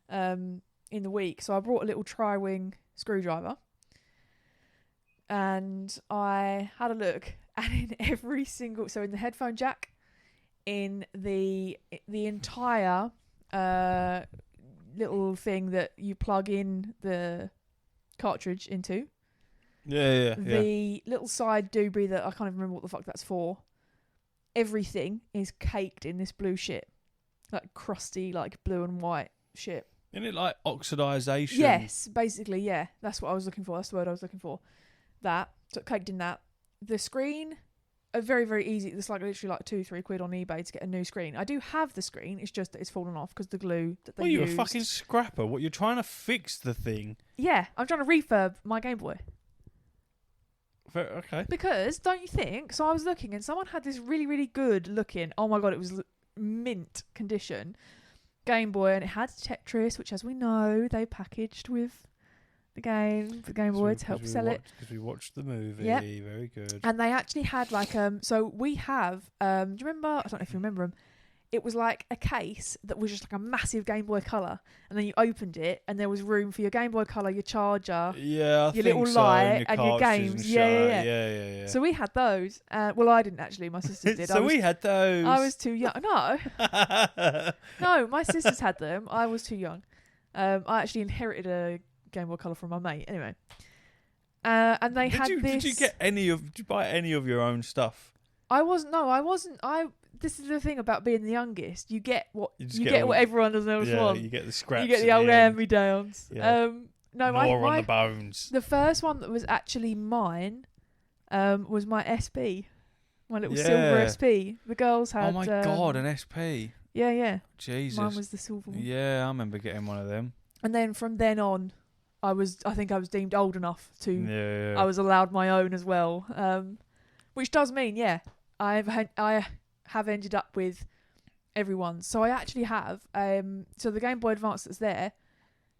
in the week. So I brought a little tri-wing screwdriver, and I had a look, and in every single, so in the headphone jack, in the entire little thing that you plug in the cartridge into, Yeah. the little side doobie that I can't even remember what the fuck that's for, everything is caked in this blue shit, like crusty, like blue and white shit. Isn't it like oxidization? Yes, basically, yeah. That's what I was looking for. That's the word I was looking for. That. So caked in that. The screen, very, very easy. It's like literally like £2-3 on eBay to get a new screen. I do have the screen. It's just that it's fallen off because the glue that they Well, you're used. a fucking scrapper. What, you're trying to fix the thing? Yeah, I'm trying to refurb my Game Boy. Okay. Because don't you think? So I was looking, and someone had this really, really good looking. Oh my god, it was mint condition Game Boy, and it had Tetris, which, as we know, they packaged with the Game Boy to help sell it. Because we watched the movie. Yep. Very good. And they actually had like so we have do you remember? I don't know if you remember them. It was like a case that was just like a massive Game Boy Color, and then you opened it, and there was room for your Game Boy Color, your charger, your little so, light, and your games. And Yeah. So we had those. Well, I didn't actually. My sisters did. We had those. I was too young. No, my sisters had them. I was too young. I actually inherited a Game Boy Color from my mate. Anyway, and they had this. Did you buy any of your own stuff? I wasn't. This is the thing about being the youngest. You get what what everyone else wants. You get the scraps. You get the old hand-me-downs. Yeah. No, more on the bones. The first one that was actually mine was my SP, my little silver SP. The girls had. Oh my god, an SP. Yeah. Jesus. Mine was the silver one. Yeah, I remember getting one of them. And then from then on, I think I was deemed old enough to. Yeah. I was allowed my own as well, which does mean I have ended up with everyone. So I actually have so the Game Boy Advance that's there,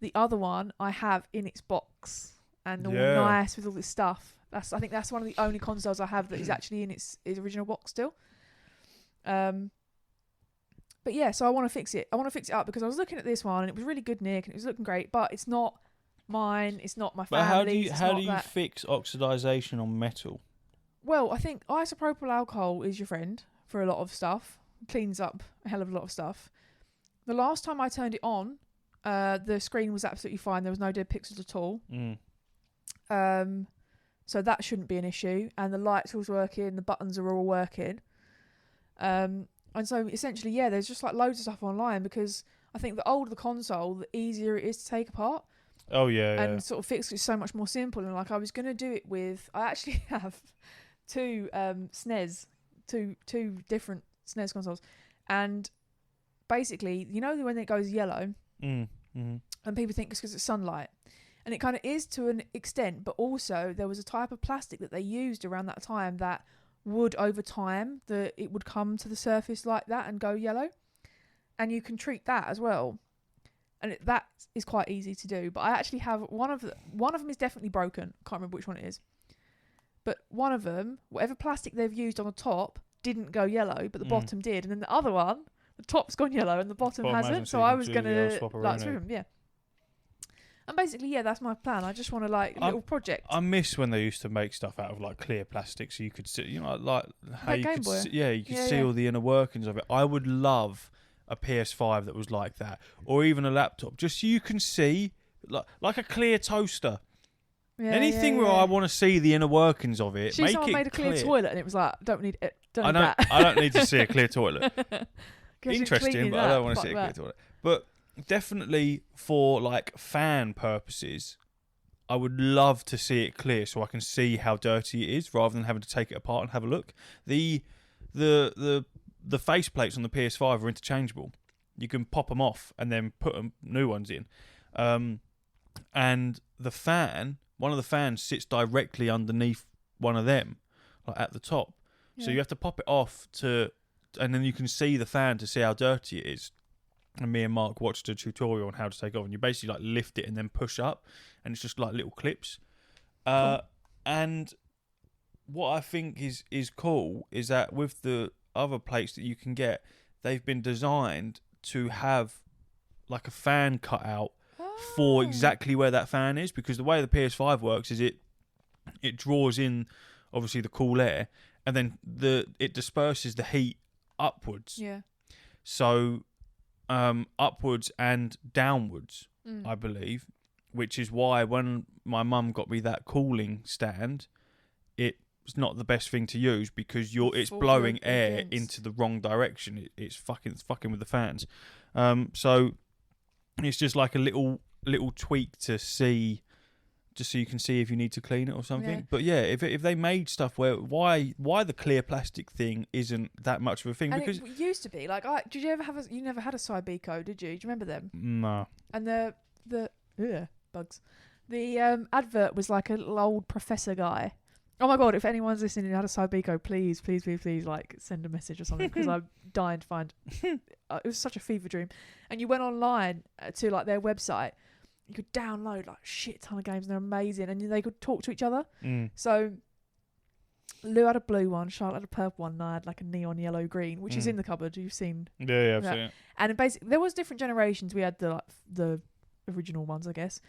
the other one I have in its box and all nice with all this stuff. I think that's one of the only consoles I have that is actually in its original box still. But yeah, so I want to fix it. I want to fix it up because I was looking at this one and it was really good, Nick, and it was looking great, but it's not mine, it's not my family. But how do you fix oxidization on metal? Well, I think isopropyl alcohol is your friend for a lot of stuff. Cleans up a hell of a lot of stuff. The last time I turned it on, the screen was absolutely fine. There was no dead pixels at all. So that shouldn't be an issue. And the lights was working. The buttons are all working. And so essentially, there's just like loads of stuff online because I think the older the console, the easier it is to take apart. Oh, yeah. And sort of fix it so much more simple. And like I was going to do it with... I actually have two SNES... Two different SNES consoles, and basically, you know when it goes yellow, and people think it's because it's sunlight, and it kind of is to an extent, but also there was a type of plastic that they used around that time that would, over time, it would come to the surface like that and go yellow, and you can treat that as well, and that is quite easy to do. But I actually have one of them is definitely broken. I can't remember which one it is. But one of them, whatever plastic they've used on the top, didn't go yellow, but the bottom did. And then the other one, the top's gone yellow and the bottom hasn't. So I was going to like swim them, And basically, that's my plan. I just want to a little project. I miss when they used to make stuff out of like clear plastic, so you could see, like how you could, you could see all the inner workings of it. I would love a PS5 that was like that, or even a laptop, just so you can see like a clear toaster. Anything where I want to see the inner workings of it. Someone made a clear toilet and it was like, don't need it. I don't need to see a clear toilet. Interesting, but I don't want to see a clear toilet. But definitely for like fan purposes, I would love to see it clear so I can see how dirty it is rather than having to take it apart and have a look. The face plates on the PS5 are interchangeable. You can pop them off and then put new ones in. And the fan... One of the fans sits directly underneath one of them, like at the top. Yeah. So you have to pop it off and then you can see the fan to see how dirty it is. And me and Mark watched a tutorial on how to take it off, and you basically like lift it and then push up, and it's just like little clips. Cool. And what I think is cool is that with the other plates that you can get, they've been designed to have like a fan cut out for exactly where that fan is, because the way the PS5 works is it draws in obviously the cool air, and then it disperses the heat upwards. Yeah. So upwards and downwards, I believe, which is why when my mum got me that cooling stand, it's not the best thing to use because it's blowing air into the wrong direction. It's fucking with the fans. So it's just like a little tweak to see, just so you can see if you need to clean it or something. Yeah. But if they made stuff where why the clear plastic thing isn't that much of a thing, and because it used to be like, did you ever have you never had a Cyberpunk, did you? Do you remember them? No. And the bugs. The advert was like a little old professor guy, Oh my god! If anyone's listening and had a Cyberpunk, please, like send a message or something because I'm dying to find. It was such a fever dream, and you went online to like their website. You could download like shit ton of games and they're amazing, and they could talk to each other. So Lou had a blue one, Charlotte had a purple one, and I had like a neon yellow green, which is in the cupboard. You've seen? Yeah, I've seen it. And basically, there was different generations. We had the original ones, I guess.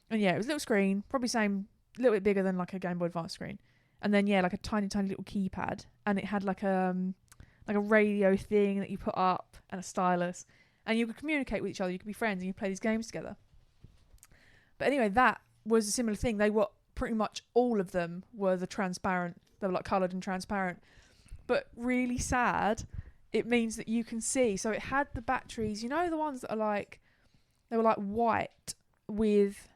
And yeah, it was a little screen, probably same, a little bit bigger than like a Game Boy Advance screen. And then like a tiny little keypad, and it had like a radio thing that you put up and a stylus, and you could communicate with each other. You could be friends and you play these games together. But anyway, that was a similar thing. They were pretty much all of them were the transparent. They were like coloured and transparent, but really sad. It means that you can see. So it had the batteries. You know the ones that are like they were like white with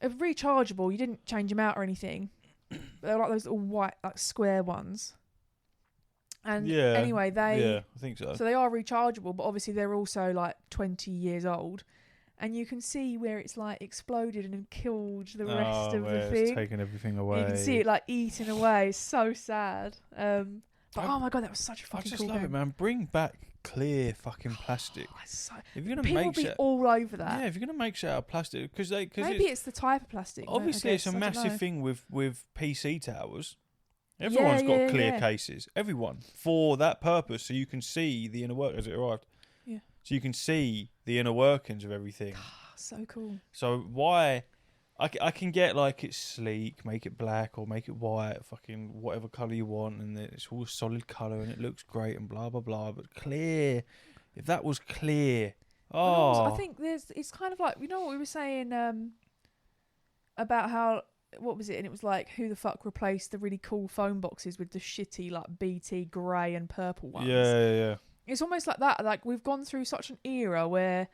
rechargeable. You didn't change them out or anything. They were like those little white, like square ones. And anyway, I think so. So they are rechargeable, but obviously they're also like 20 years old. And you can see where it's like exploded and killed the rest of the thing. It's taken everything away. You can see it like eating away. It's so sad. But oh my god, that was such a fucking cool game. I just love it, man. Bring back clear fucking plastic. If you're gonna people make be all over that. Yeah, if you're gonna make shit out of plastic, because maybe it's the type of plastic. Obviously, it's a massive thing with PC towers. Everyone's got clear cases. Everyone for that purpose, so you can see the inner work as it arrived. Yeah. So you can see the inner workings of everything. So cool. So why? I can get like it's sleek, make it black or make it white, fucking whatever colour you want, and it's all solid colour and it looks great and blah blah blah. But clear, if that was clear, I think it's kind of like, you know what we were saying about how, what was it? And it was like, who the fuck replaced the really cool phone boxes with the shitty like BT grey and purple ones? Yeah. It's almost like that. Like we've gone through such an era where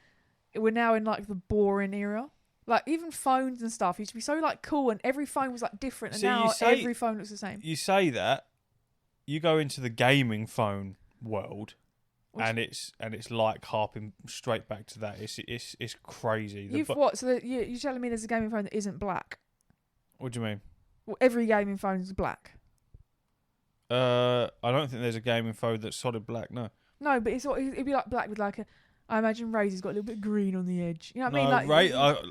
we're now in like the boring era. Like, even phones and stuff used to be so, like, cool, and every phone was, like, different, and now every phone looks the same. You say that, you go into the gaming phone world, and it's like harping straight back to that. It's crazy. So you're telling me there's a gaming phone that isn't black? What do you mean? Well, every gaming phone is black. I don't think there's a gaming phone that's solid black, no. No, but it'd be, like, black with, like, I imagine Razor's got a little bit of green on the edge. You know what I mean?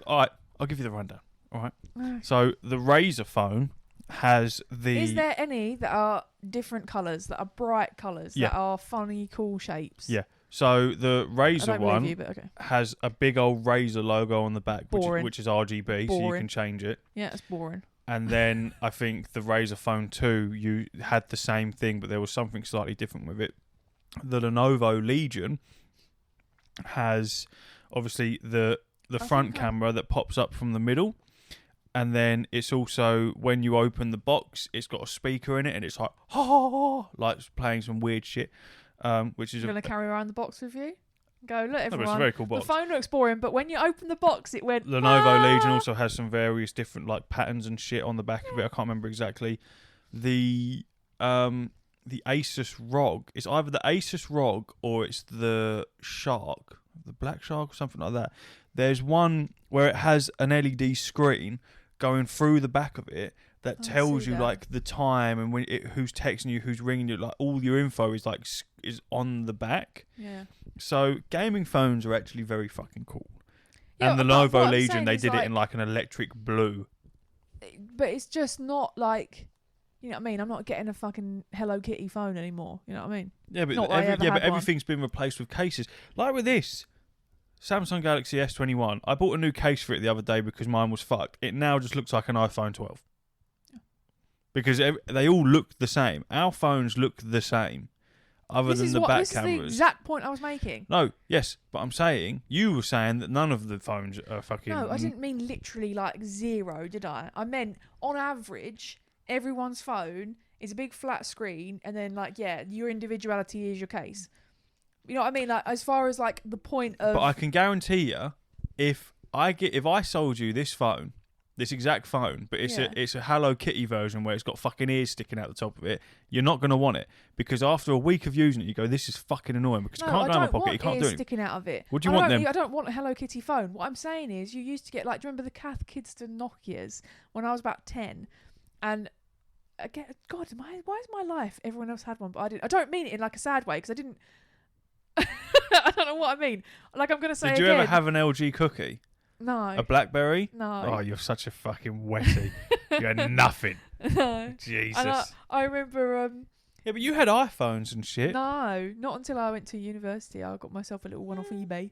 Like, I'll give you the rundown. All right. Okay. So the Razor phone has the. Is there any that are different colours, that are bright colours, that are funny, cool shapes? Yeah. So the Razor one okay. has a big old Razor logo on the back, which is RGB, boring. So you can change it. Yeah, it's boring. And then I think the Razor Phone 2, you had the same thing, but there was something slightly different with it. The Lenovo Legion has obviously the front camera that pops up from the middle, and then it's also, when you open the box, it's got a speaker in it and it's like like playing some weird shit, which is you're gonna carry around the box with you, go look everyone, it's a very cool box. The phone looks boring, but when you open the box it went Lenovo Legion also has some various different like patterns and shit on the back of it. I can't remember exactly. The Asus ROG. It's either the Asus ROG or it's the Shark, the Black Shark or something like that. There's one where it has an LED screen going through the back of it that tells you like the time and who's texting you, who's ringing you, like all your info is like is on the back. Yeah. So gaming phones are actually very fucking cool. Yeah, and the Lenovo Legion, they did it in like an electric blue. But it's just not like. You know what I mean? I'm not getting a fucking Hello Kitty phone anymore. You know what I mean? Yeah, but everything's been replaced with cases. Like with this Samsung Galaxy S21, I bought a new case for it the other day because mine was fucked. It now just looks like an iPhone 12. Because they all look the same. Our phones look the same, other than the back cameras. This is the exact point I was making. No, yes, but I'm saying, you were saying that none of the phones are fucking... No, I didn't mean literally like zero, did I? I meant on average... Everyone's phone is a big flat screen, and then like your individuality is your case. You know what I mean? Like as far as like the point of. But I can guarantee you, if I sold you this phone, this exact phone, but it's a Hello Kitty version where it's got fucking ears sticking out the top of it, you're not going to want it, because after a week of using it, you go, this is fucking annoying because you can't go in my pocket, you can't do it. Sticking out of it. What do you want then? I don't want a Hello Kitty phone. What I'm saying is, you used to get like, do you remember the Kath Kidston Nokias when I was about 10? And again, God, why is my life? Everyone else had one, but I didn't. I don't mean it in like a sad way because I didn't. I don't know what I mean. Like I'm gonna say. Did you again, ever have an LG cookie? No. A BlackBerry? No. Oh, you're such a fucking wetty. You had nothing. No. Jesus. And I remember. Yeah, but you had iPhones and shit. No, not until I went to university. I got myself a little one off eBay.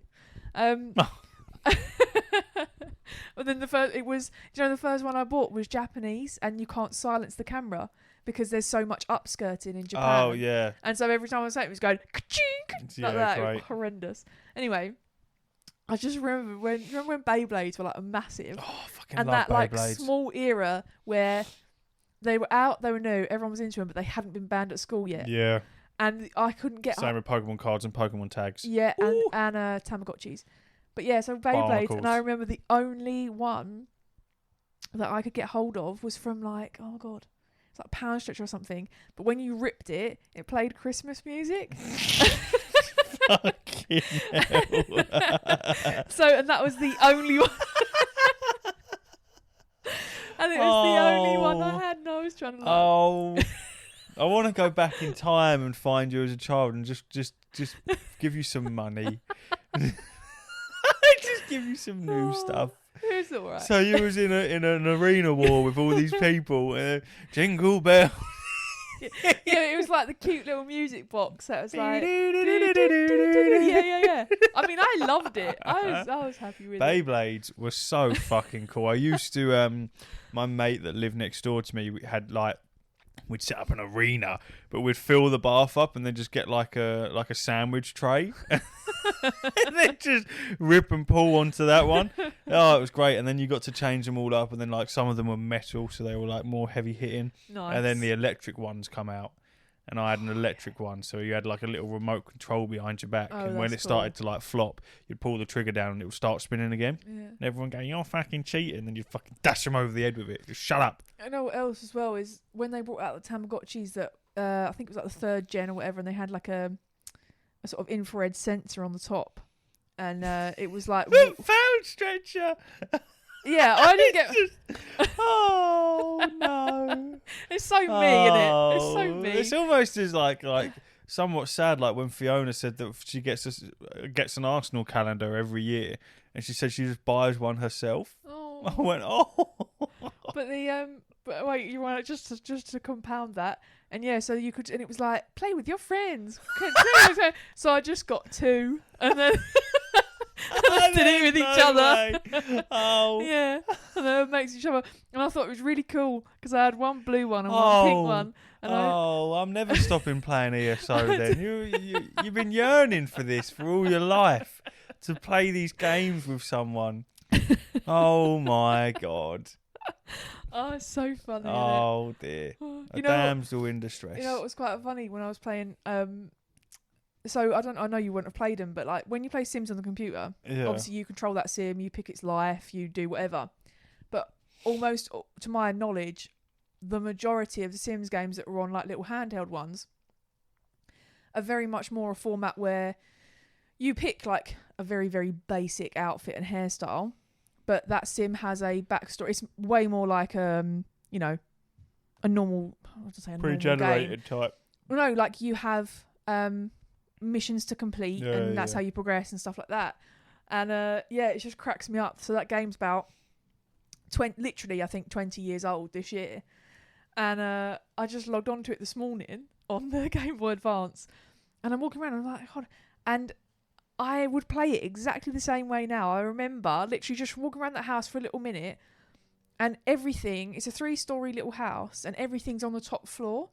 But then the first one I bought was Japanese, and you can't silence the camera because there's so much upskirting in Japan. Oh yeah. And so every time I was saying it was going ka-ching, like that. Great. It was horrendous. Anyway, I just remember when Beyblades were like massive. Oh, I fucking and love that like Beyblades. small era where they were out, they were new, everyone was into them, but they hadn't been banned at school yet. Yeah. And I couldn't get Same with Pokemon cards and Pokemon tags. Yeah, and Tamagotchis. But yeah, so Beyblades, Barnacles. and I remember the only one that I could get hold of was from like, oh god, it's like Pound Stretch or something. But when you ripped it, it played Christmas music. Fucking hell. And that was the only one. And it was the only one I had, and I was trying to like... Oh, I want to go back in time and find you as a child and just give you some money. Just give you some new stuff. It's alright. So you was in an arena war with all these people, jingle bell. Yeah, it was like the cute little music box that was like yeah. I mean, I loved it. I was happy with it. Beyblades were so fucking cool. I used to my mate that lived next door to me had like, we'd set up an arena, but we'd fill the bath up and then just get like a sandwich tray and then just rip and pull onto that one. Oh, it was great. And then you got to change them all up, and then like some of them were metal, so they were like more heavy hitting. Nice. And then the electric ones come out, and I had an electric one, so you had like a little remote control behind your back, and when it started to like flop, you'd pull the trigger down and it would start spinning again. Yeah. And everyone going, "You're fucking cheating," and then you'd fucking dash them over the head with it. Just shut up. I know what else as well is when they brought out the Tamagotchis that I think it was like the 3rd gen or whatever, and they had like a sort of infrared sensor on the top, and it was like Found stretcher. Yeah, I didn't get. Oh no! It's so me, innit? It's so me. It's almost as like somewhat sad, like when Fiona said that she gets an Arsenal calendar every year, and she said she just buys one herself. Oh. I went, oh. But wait, you want just to compound that, and yeah, so you could, and it was like play with your friends. So I just got 2, and then. Did it with each other. Oh. Yeah. And then it makes each other. And I thought it was really cool because I had one blue one and one pink one. And I'm never stopping playing ESO then. You've been yearning for this for all your life, to play these games with someone. Oh my God. Oh, it's so funny. Oh dear. A damsel in distress. You know, it was quite funny when I was playing. So I know you wouldn't have played them, but like when you play Sims on the computer, obviously you control that Sim, you pick its life, you do whatever. But almost to my knowledge, the majority of the Sims games that were on like little handheld ones are very much more a format where you pick like a very, very basic outfit and hairstyle, but that Sim has a backstory. It's way more like a normal, pre-generated type. Well, no, like you have missions to complete, and that's how you progress and stuff like that. And it just cracks me up. So that game's about literally I think 20 years old this year, and I just logged onto it this morning on the Game Boy Advance, and I'm walking around and I'm like, God. And I would play it exactly the same way now. I remember literally just walking around that house for a little minute, and everything, it's a 3-story little house, and everything's on the top floor.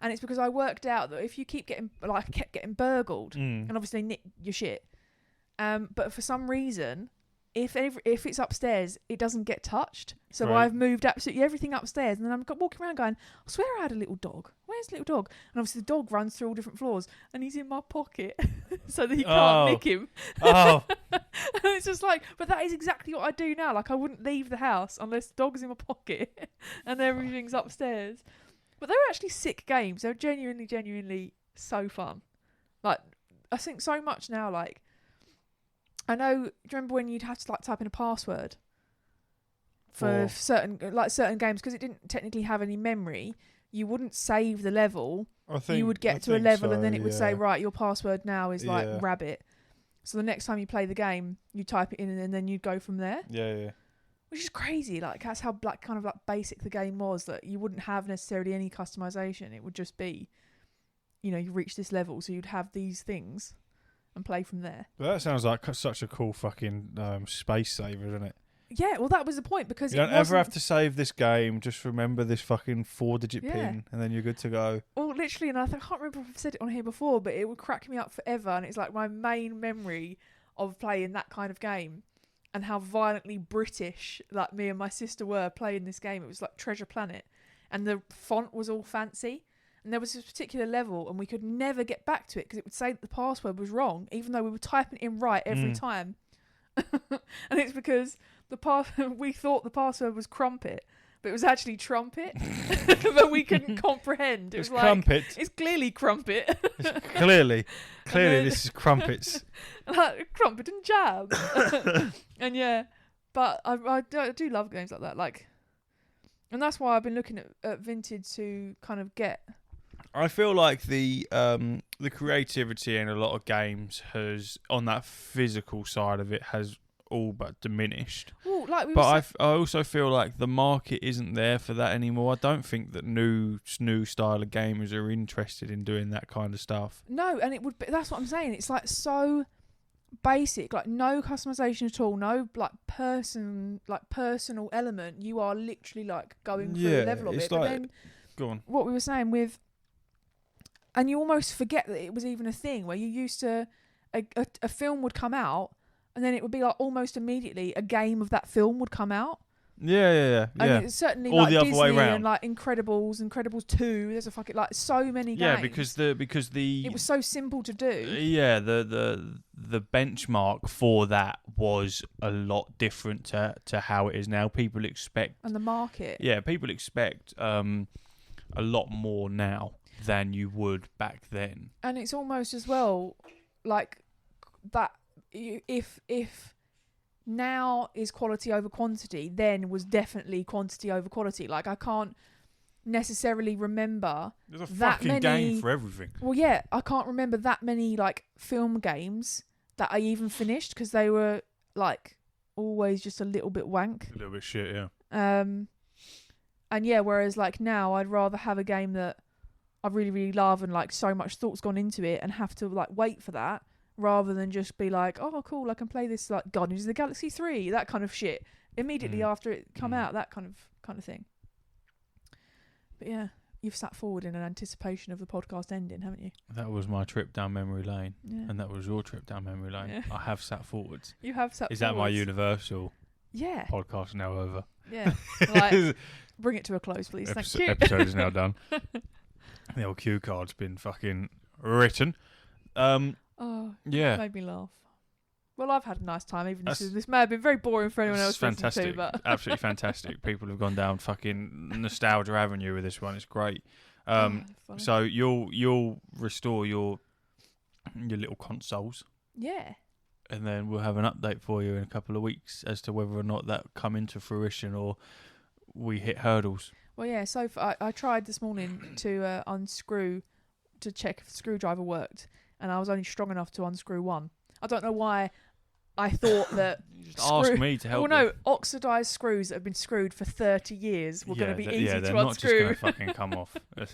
And it's because I worked out that if you kept getting burgled, and obviously nick your shit, but for some reason, if it's upstairs, it doesn't get touched. So right. I've moved absolutely everything upstairs, and then I'm walking around going, I swear I had a little dog. Where's the little dog? And obviously the dog runs through all different floors, and he's in my pocket, so that you can't nick him. Oh. And it's just like, but that is exactly what I do now. Like I wouldn't leave the house unless the dog's in my pocket, and everything's upstairs. But they were actually sick games. They were genuinely so fun. Like, I think so much now, like, I know, do you remember when you'd have to, like, type in a password? for certain games, because it didn't technically have any memory. You wouldn't save the level. You would get to a level and then it would say, right, your password now is like rabbit. So the next time you play the game, you type it in and then you'd go from there. Yeah. Which is crazy. Like, that's how kind of basic the game was, that you wouldn't have necessarily any customization. It would just be, you reach this level, so you'd have these things and play from there. Well, that sounds like such a cool fucking space saver, isn't it? Yeah, well, that was the point, because you don't ever have to save this game. Just remember this fucking 4-digit pin, and then you're good to go. Well, literally, and I can't remember if I've said it on here before, but it would crack me up forever, and it's like my main memory of playing that kind of game, and how violently British like me and my sister were playing this game. It was like Treasure Planet, and the font was all fancy, and there was this particular level, and we could never get back to it because it would say that the password was wrong, even though we were typing it in right every time. And it's because we thought the password was crumpet, but it was actually trumpet. But we couldn't comprehend. It was like, crumpet. It's clearly crumpet. clearly this is crumpets. Like crumpet and jab. And yeah, but I do love games like that. Like, and that's why I've been looking at Vintage to kind of get. I feel like the creativity in a lot of games has, on that physical side of it, has all but diminished. Well, like I also feel like the market isn't there for that anymore. I don't think that new style of gamers are interested in doing that kind of stuff. No, and it would be, that's what I'm saying. It's like so basic, like no customization at all, no like personal element. You are literally like going through a level of it. But then, go on. What we were saying with. And you almost forget that it was even a thing, where you used to, a film would come out, and then it would be like almost immediately a game of that film would come out. Yeah. And it's certainly all like the other Disney way around. And like Incredibles 2. There's a fucking like so many games. Yeah, because the it was so simple to do. Yeah, the benchmark for that was a lot different to how it is now. People expect, and the market. Yeah, people expect a lot more now than you would back then. And it's almost as well like that. If now is quality over quantity, then was definitely quantity over quality. Like, I can't necessarily remember there's a that fucking many game for everything. Well, yeah, I can't remember that many like film games that I even finished, because they were like always just a little bit wank, A little bit shit, yeah. And yeah, whereas like now I'd rather have a game that I really, really love and like so much thought's gone into it and have to like wait for that, rather than just be like, oh cool, I can play this like Guardians of the Galaxy 3, that kind of shit, immediately after it come out, that kind of thing. But yeah, you've sat forward in an anticipation of the podcast ending, haven't you? That was my trip down memory lane, Yeah. and that was your trip down memory lane. Yeah. I have sat forwards. You have sat Is forwards. that my universal Yeah. podcast now over? Yeah. Like, bring it to a close, please. Thank you. Episode is now done. The old cue card's been fucking written. Oh, yeah. It made me laugh. Well, I've had a nice time. Even this may have been very boring for anyone else. Fantastic, but absolutely fantastic. People have gone down fucking nostalgia avenue with this one. It's great. So you'll restore your little consoles. Yeah. And then we'll have an update for you in a couple of weeks as to whether or not that come into fruition or we hit hurdles. Well, yeah. So I tried this morning to unscrew to check if the screwdriver worked, and I was only strong enough to unscrew one. I don't know why I thought that. Just ask me to help. Well, no, oxidised screws that have been screwed for 30 years were going to be easy to they're unscrew. not just going to fucking come off. That's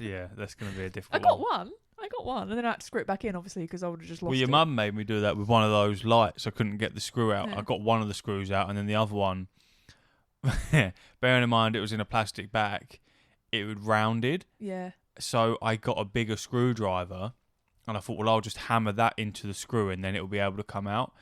going to be a difficult I got one, and then I had to screw it back in, obviously, because I would have just lost it. Well, your mum made me do that with one of those lights. I couldn't get the screw out. Yeah. I got one of the screws out, and then the other one, bearing in mind it was in a plastic bag, it was rounded. Yeah. So I got a bigger screwdriver, and I thought, well, I'll just hammer that into the screw, and then it'll be able to come out.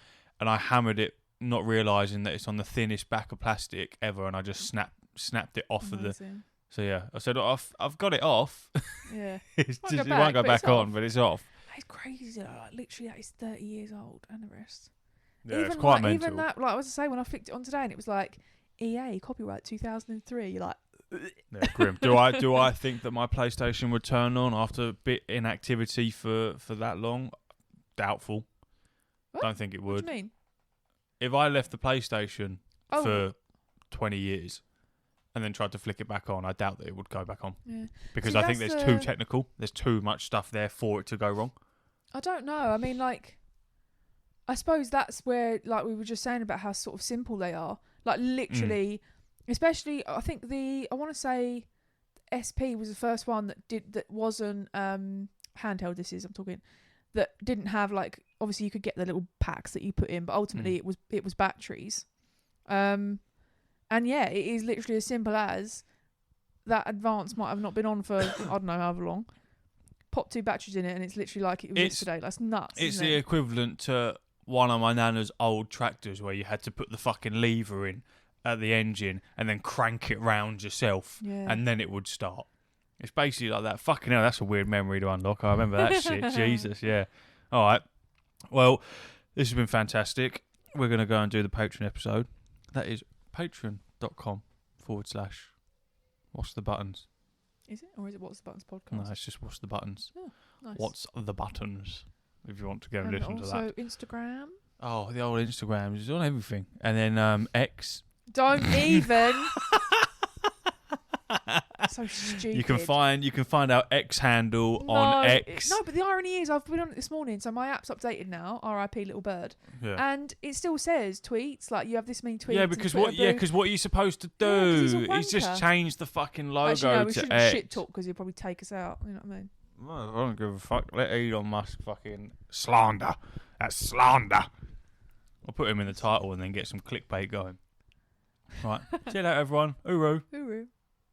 And I hammered it, not realising that it's on the thinnest back of plastic ever, and I just snapped it off Amazing. of the... So yeah, I said, I've got it off. Yeah. It won't go back on, but it's off. It's crazy. Like, literally, that is 30 years old and the rest. Yeah, it's quite mental. Even that, like I was to say, when I flicked it on today, and it was like EA copyright 2003. You're like, yeah, grim. Do I think that my PlayStation would turn on after a bit inactivity for that long? Doubtful. What? Don't think it would. What do you mean? If I left the PlayStation for 20 years and then tried to flick it back on, I doubt that it would go back on. Yeah. Because See, I think that's there's too technical. There's too much stuff there for it to go wrong. I don't know. I mean, like, I suppose that's where, like, we were just saying about how sort of simple they are. Like, literally, especially, I think I want to say SP was the first one that wasn't handheld. This is, I'm talking, that didn't have, like, obviously you could get the little packs that you put in, but ultimately it was batteries. And yeah, it is literally as simple as that Advance might have not been on for I don't know however long. Pop 2 batteries in it, and it's literally like it was yesterday. That's nuts. It's the equivalent to one of my nana's old tractors where you had to put the fucking lever in at the engine and then crank it round yourself, and then it would start. It's basically like that. Fucking hell, that's a weird memory to unlock. I remember that shit. Jesus, yeah. All right. Well, this has been fantastic. We're going to go and do the Patreon episode. That is patreon.com/ What's the Buttons. Is it? Or is it What's the Buttons podcast? No, it's just What's the Buttons. Oh, nice. What's the Buttons, if you want to go and listen to that. Also Instagram. Oh, the old Instagram is on everything. And then X. Don't even. So stupid. You can find our X handle on X. No, but the irony is I've been on it this morning, so my app's updated now. R.I.P. little bird. Yeah. And it still says tweets, like you have this many tweets. Yeah, because what are you supposed to do? He's just changed the fucking logo Actually, no, we to shouldn't X. shit talk because he'll probably take us out. You know what I mean? Well, I don't give a fuck. Let Elon Musk fucking slander. That's slander. I'll put him in the title and then get some clickbait going. Right. See you later, everyone. Hooroo. Hooroo.